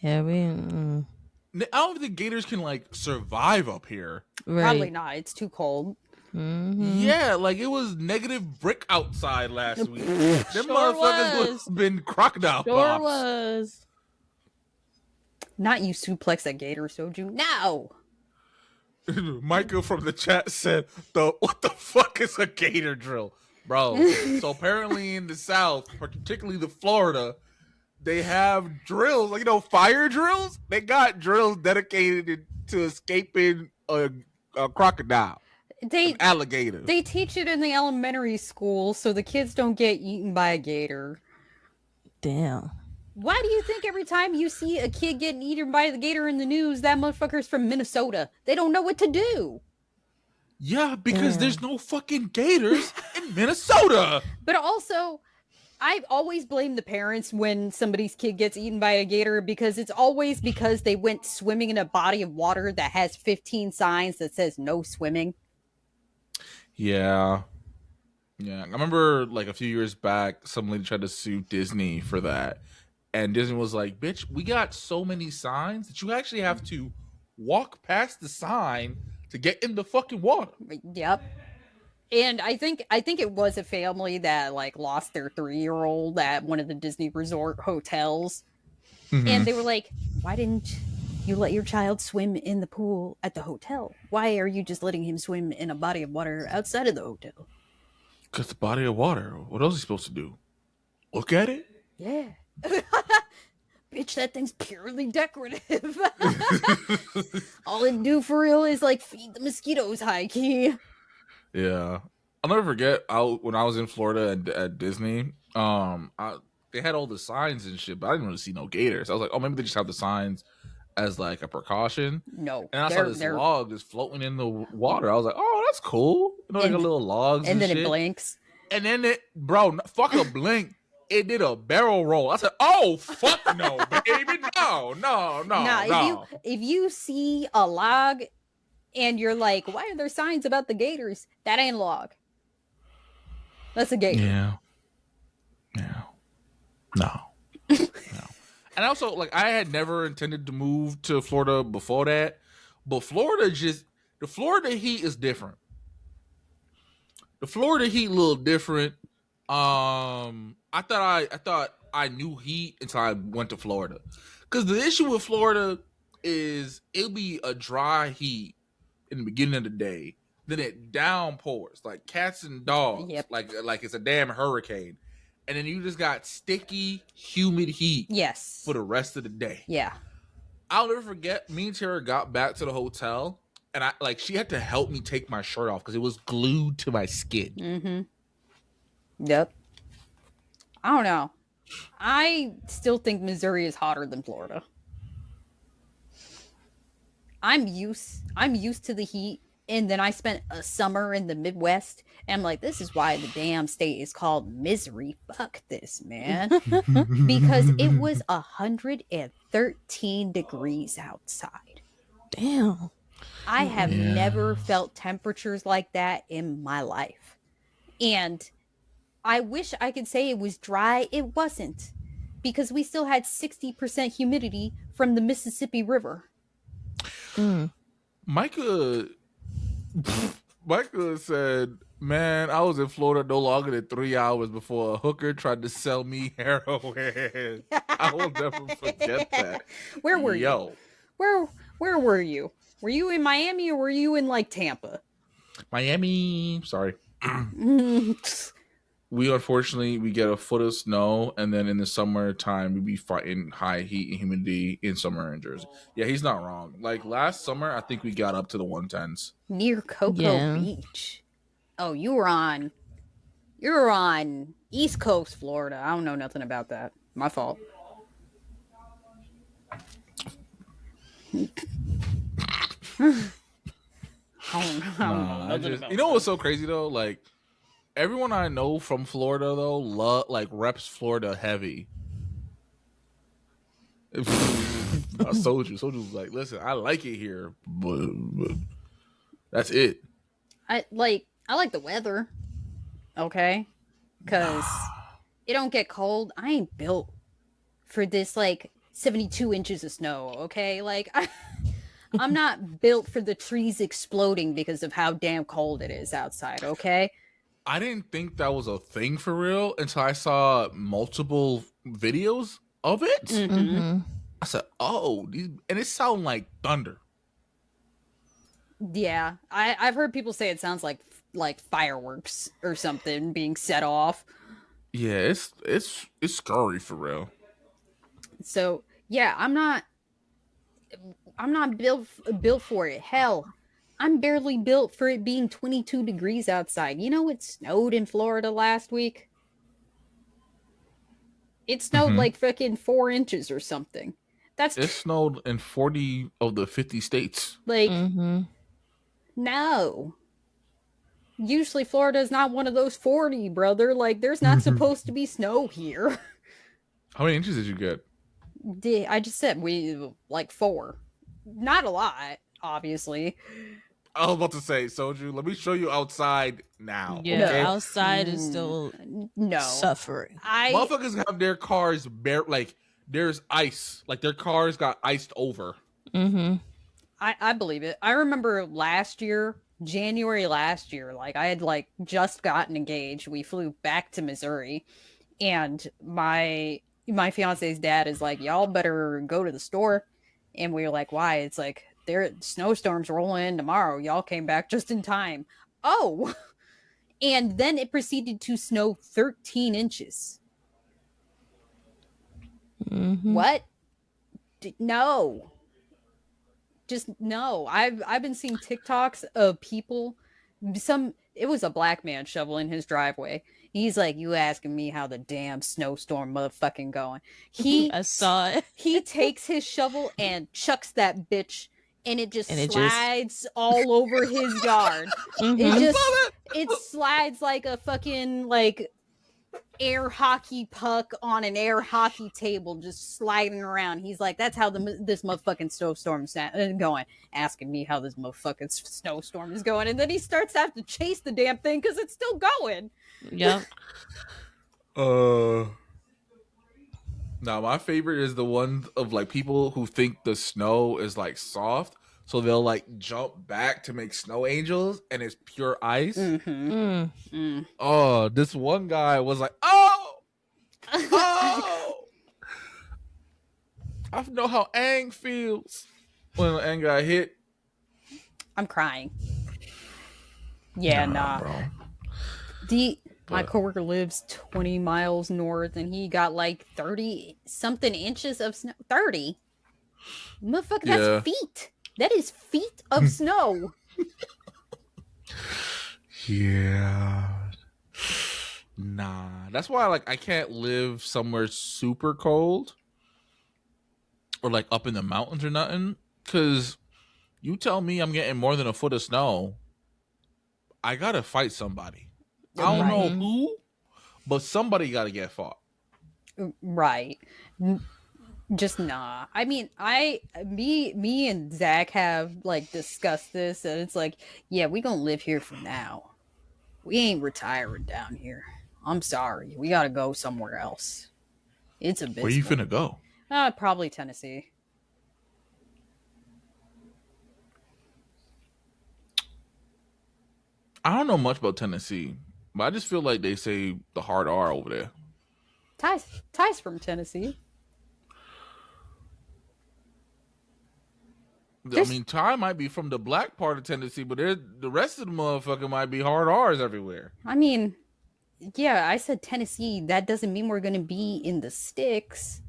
Yeah, I don't think gators can like survive up here. Right. Probably not. It's too cold. Yeah, like it was negative brick outside last week. Them motherfuckers would have been crocodile pops. Was. Not you suplex a gator, Soju. No. Michael from the chat said, what the fuck is a gator drill? Bro, so apparently in the South, particularly the Florida, they have drills, like, fire drills. They got drills dedicated to escaping a crocodile, an alligator. They teach it in the elementary school so the kids don't get eaten by a gator. Damn. Why do you think every time you see a kid getting eaten by the gator in the news, that motherfucker's from Minnesota? They don't know what to do. Yeah, because there's no fucking gators in Minnesota. But also, I've always blamed the parents when somebody's kid gets eaten by a gator, because it's always because they went swimming in a body of water that has 15 signs that says no swimming. Yeah. Yeah. I remember like a few years back, some lady tried to sue Disney for that. And Disney was like, bitch, we got so many signs that you actually have to walk past the sign to get in the fucking water. Yep. And I think it was a family that like lost their 3-year-old at one of the Disney resort hotels. Mm-hmm. And they were like, why didn't you let your child swim in the pool at the hotel? Why are you just letting him swim in a body of water outside of the hotel? Because the body of water, what else is he supposed to do? Look at it? Yeah. Bitch, that thing's purely decorative. All it do for real is like feed the mosquitoes, high key. Yeah. I'll never forget when I was in Florida at Disney, they had all the signs and shit, but I didn't really see no gators. I was like, oh, maybe they just have the signs as like a precaution. No. And I saw this log just floating in the water. I was like, oh, that's cool. Like a little logs and then shit. It blinks. And then fuck a blink. It did a barrel roll. I said, oh, fuck no, baby. No. Nah, if you see a log and you're like, why are there signs about the gators? That ain't a log. That's a gator. Yeah. No. And also, like, I had never intended to move to Florida before that. But the Florida heat is different. The Florida heat a little different. I thought I knew heat until I went to Florida. Because the issue with Florida is it'll be a dry heat in the beginning of the day. Then it downpours like cats and dogs. Yep. Like it's a damn hurricane. And then you just got sticky, humid heat. Yes. For the rest of the day. Yeah. I'll never forget, me and Tara got back to the hotel. And she had to help me take my shirt off because it was glued to my skin. Mm-hmm. Yep. I don't know. I still think Missouri is hotter than Florida. I'm used to the heat, and then I spent a summer in the Midwest, and I'm like, this is why the damn state is called misery. Fuck this, man. Because it was 113 degrees outside. Damn. I have never felt temperatures like that in my life. And I wish I could say it was dry. It wasn't. Because we still had 60% humidity from the Mississippi River. Micah said, man, I was in Florida no longer than 3 hours before a hooker tried to sell me heroin. I will never forget that. Where were you? Where were you? Were you in Miami or were you in like Tampa? Miami. Sorry. We get a foot of snow, and then in the summertime we be fighting high heat and humidity in summer in Jersey. Yeah, he's not wrong. Like last summer, I think we got up to the 110s near Cocoa Beach. Oh, you were on East Coast, Florida. I don't know nothing about that. My fault. You know what's so crazy though? Like everyone I know from Florida though, reps Florida heavy. Soldier's like, listen, I like it here, but that's it. I like the weather, okay, because it don't get cold. I ain't built for this 72 inches of snow, okay? I'm not built for the trees exploding because of how damn cold it is outside, okay? I didn't think that was a thing for real until I saw multiple videos of it. Mm-hmm. I said, "Oh, and it sounds like thunder." Yeah, I've heard people say it sounds like fireworks or something being set off. Yeah, it's scary for real. So yeah, I'm not built for it. Hell, I'm barely built for it being 22 degrees outside. You know, it snowed in Florida last week. It snowed Mm-hmm. like fucking 4 inches or something. It snowed in 40 of the 50 states. Like, no. Usually Florida is not one of those 40, brother. Like, there's not supposed to be snow here. How many inches did you get? I just said we like 4. Not a lot, obviously. I was about to say, Soju, let me show you outside now. Yeah, okay? outside is still suffering. Motherfuckers have their cars bare, like there's ice, like their cars got iced over. I believe it. I remember last year, January last year, like I had like just gotten engaged. We flew back to Missouri, and my fiance's dad is like, "Y'all better go to the store." And we were like, "Why?" It's like, "There snowstorms rolling in tomorrow. Y'all came back just in time." Oh. And then it proceeded to snow 13 inches. What? No. Just no. I've been seeing TikToks of people. It was a black man shoveling his driveway. He's like, "You asking me how the damn snowstorm motherfucking going?" I saw it. He takes his shovel and chucks that bitch, and it just slides all over his yard. It slides like a fucking like air hockey puck on an air hockey table, just sliding around. He's like, "That's how this motherfucking snowstorm's going." Asking me how this motherfucking snowstorm is going, and then he starts to have to chase the damn thing because it's still going. Yep. Now my favorite is the one of like people who think the snow is like soft, so they'll like jump back to make snow angels, and it's pure ice. Oh, this one guy was like, "Oh, I know how Aang feels when Aang got hit." I'm crying. Yeah, nah. Bro. My coworker lives 20 miles north, and he got like 30 something inches of snow. 30? Motherfucker, that's feet. That is feet of snow. Yeah. Nah. That's why like I can't live somewhere super cold or like up in the mountains or nothing. Cause you tell me I'm getting more than a foot of snow, I gotta fight somebody. I don't know who, but somebody gotta get fought. Right. Just nah. I mean, me and Zach have like discussed this, and it's like, yeah, we gonna live here for now. We ain't retiring down here. I'm sorry. We gotta go somewhere else. It's abysmal. Where you finna go? Probably Tennessee. I don't know much about Tennessee, but I just feel like they say the hard R over there. Ty's from Tennessee. I mean, Ty might be from the black part of Tennessee, but the rest of the motherfucker might be hard R's everywhere. I mean, yeah, I said Tennessee. That doesn't mean we're going to be in the sticks.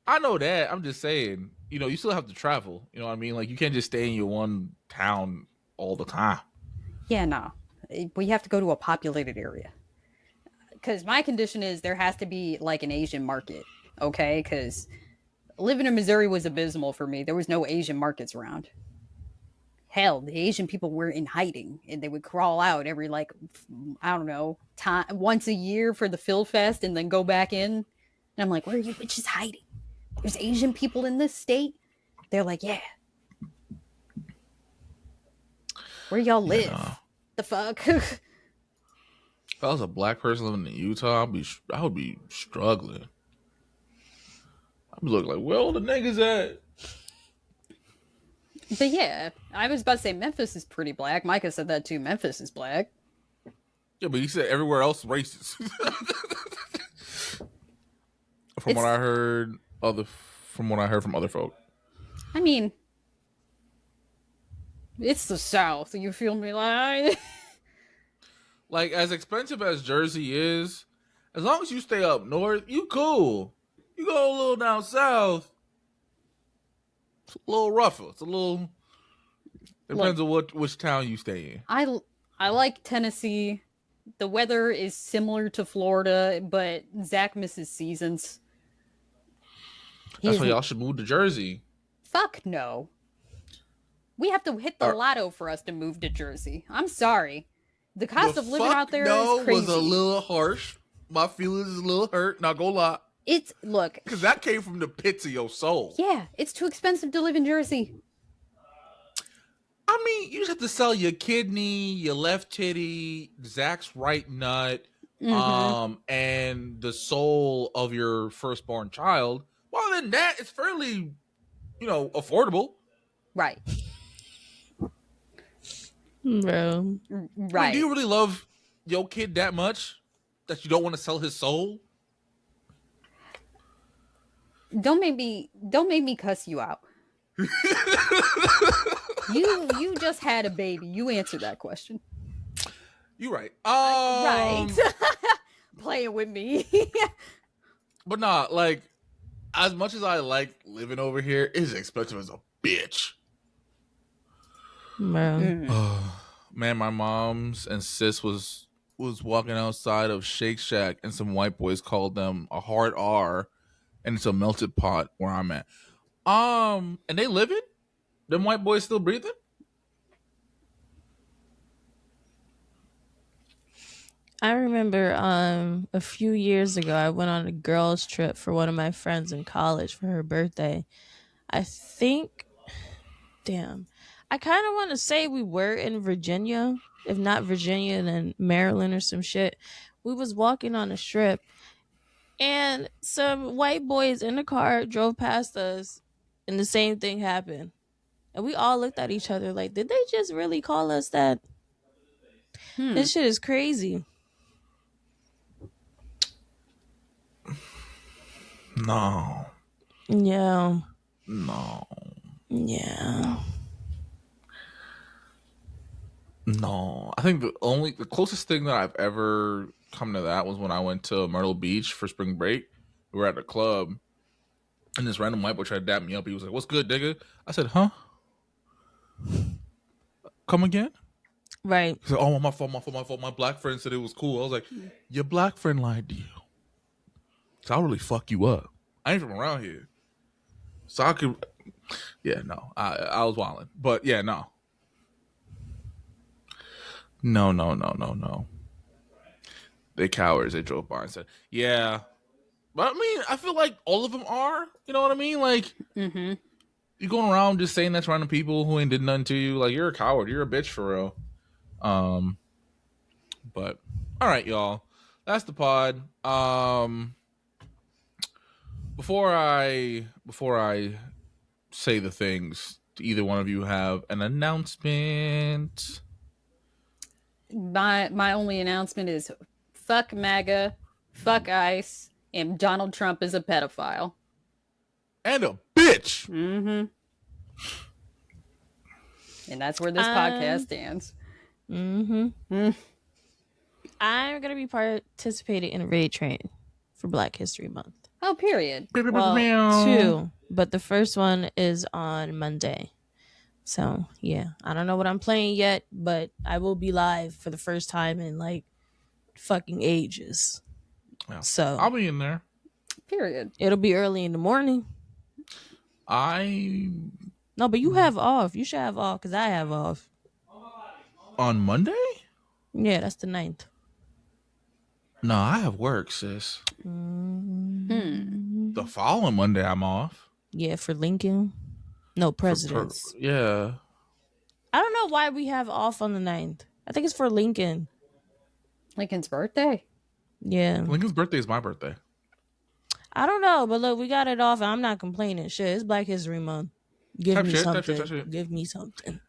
I know that. I'm just saying, you still have to travel. You know what I mean? Like, you can't just stay in your one town all the time. Yeah, no. We have to go to a populated area. Because my condition is there has to be, like, an Asian market, okay? Because living in Missouri was abysmal for me. There was no Asian markets around. Hell, the Asian people were in hiding, and they would crawl out every, like, I don't know, once a year for the Phil Fest and then go back in. And I'm like, where are you bitches hiding? There's Asian people in this state? They're like, yeah. Where y'all live? Yeah. The fuck? If I was a black person living in Utah, I would be struggling. I'd be looking like, where all the niggas at? But yeah, I was about to say Memphis is pretty black. Micah said that too. Memphis is black. Yeah, but he said everywhere else racist. From what I heard, other from what I heard from other folk. I mean, it's the South. You feel me? Like, as expensive as Jersey is, as long as you stay up north, you cool. You go a little down south, it's a little rougher. It's a little... Depends on which town you stay in. I like Tennessee. The weather is similar to Florida, but Zach misses seasons. That's why y'all should move to Jersey. Fuck no. We have to hit the lotto for us to move to Jersey. I'm sorry. The cost of living out there is crazy. Was a little harsh. My feelings is a little hurt. Not gonna lie. Look. Because that came from the pits of your soul. Yeah, it's too expensive to live in Jersey. I mean, you just have to sell your kidney, your left titty, Zach's right nut, and the soul of your firstborn child. Well, then that is fairly, affordable. Right. Bro. Right. I mean, do you really love your kid that much that you don't want to sell his soul? Don't make me cuss you out. You just had a baby. You answer that question. You're right. Right. Playing with me. But nah, like, as much as I like living over here, it's expensive as a bitch. Man, my mom's and sis was walking outside of Shake Shack, and some white boys called them a hard R, and it's a melted pot where I'm at. And they living? Them white boys still breathing? I remember a few years ago, I went on a girls' trip for one of my friends in college for her birthday. I think, I kind of want to say we were in Virginia. If not Virginia, then Maryland or some shit. We was walking on a strip, and some white boys in the car drove past us, and the same thing happened. And we all looked at each other like, did they just really call us that? This shit is crazy. No. Yeah. No. Yeah. No. I think the closest thing that I've ever come to that was when I went to Myrtle Beach for spring break. We were at a club, and this random white boy tried to dap me up. He was like, "What's good, nigga?" I said, "Huh? Come again?" Right. He said, "Oh, my fault. My black friend said it was cool." I was like, "Your black friend lied to you. So I'll really fuck you up. I ain't from around here. So I could..." Yeah, no. I was wilding. But yeah, no. No. They cowards. They drove by and said, "Yeah." But I mean, I feel like all of them are. You know what I mean? Like, you're going around just saying that to random people who ain't did nothing to you. Like, you're a coward. You're a bitch for real. But all right, y'all. That's the pod. Before I say the things, do either one of you have an announcement? My only announcement is fuck MAGA, fuck ICE, and Donald Trump is a pedophile. And a bitch. And that's where this podcast stands. I'm going to be participating in a raid train for Black History Month. Oh, period. Well, 2, but the first one is on Monday. So, yeah, I don't know what I'm playing yet, but I will be live for the first time in like fucking ages. Yeah. So I'll be in there. Period. It'll be early in the morning. No, but you have off. You should have off because I have off. On Monday? Yeah, that's the 9th. No, I have work, sis. The following Monday, I'm off. Yeah, for Lincoln. No, presidents. Yeah. I don't know why we have off on the 9th. I think it's for Lincoln. Lincoln's birthday? Yeah. Lincoln's birthday is my birthday. I don't know, but look, we got it off and I'm not complaining. Shit, it's Black History Month. Give me something. Give me something.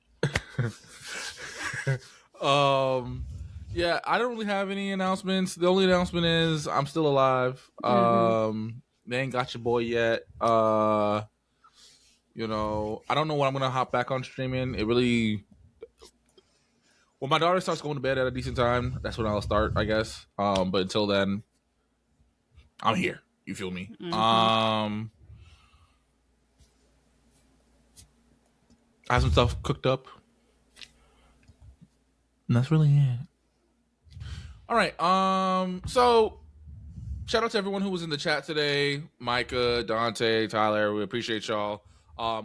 Yeah, I don't really have any announcements. The only announcement is I'm still alive. They ain't got your boy yet. You know, I don't know when I'm gonna hop back on streaming. It really, when my daughter starts going to bed at a decent time, that's when I'll start, I guess. But until then, I'm here. You feel me? Mm-hmm. I have some stuff cooked up, and that's really it. All right. So shout out to everyone who was in the chat today. Micah, Dante, Tyler. We appreciate y'all.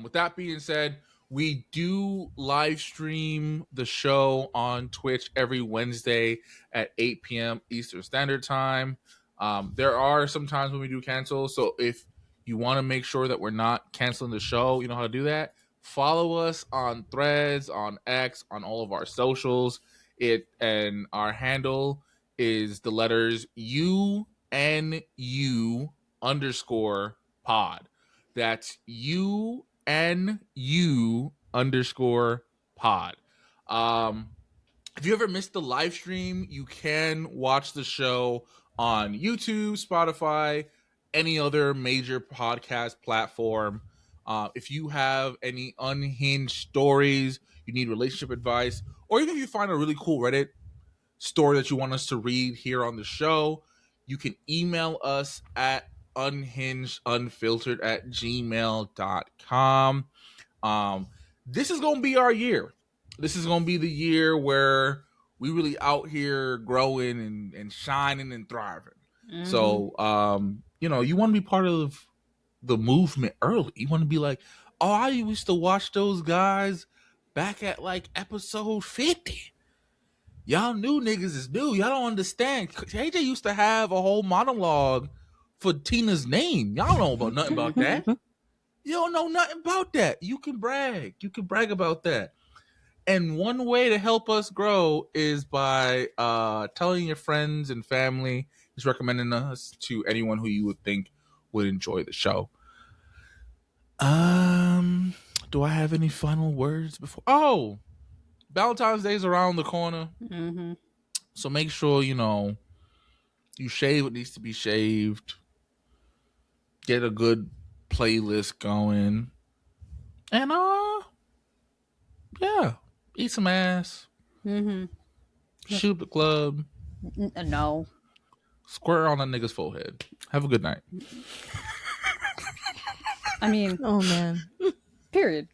With that being said, we do live stream the show on Twitch every Wednesday at 8 p.m. Eastern Standard Time. There are some times when we do cancel. So if you want to make sure that we're not canceling the show, you know how to do that. Follow us on Threads, on X, on all of our socials. And our handle is the letters UNU_pod. That's UNU_pod. If you ever missed the live stream, you can watch the show on YouTube, Spotify, any other major podcast platform. If you have any unhinged stories, you need relationship advice, or even if you find a really cool Reddit story that you want us to read here on the show, you can email us at unhingedunfiltered@gmail.com. This is going to be our year. This is going to be the year where we really out here growing and shining and thriving. Mm-hmm. So, you know, you want to be part of the movement early. You want to be like, oh, I used to watch those guys back at like episode 50. Y'all new niggas is new. Y'all don't understand. KJ used to have a whole monologue for Tina's name. Y'all don't know about nothing about that. You don't know nothing about that. You can brag. You can brag about that. And one way to help us grow is by telling your friends and family, just recommending us to anyone who you would think would enjoy the show. Do I have any final words before? Oh, Valentine's Day is around the corner. Mm-hmm. So make sure, you know, you shave what needs to be shaved. Get a good playlist going. And, yeah. Eat some ass. Mm-hmm. Shoot the club. No. Square on that nigga's forehead. Have a good night. I mean. Oh, man. Period.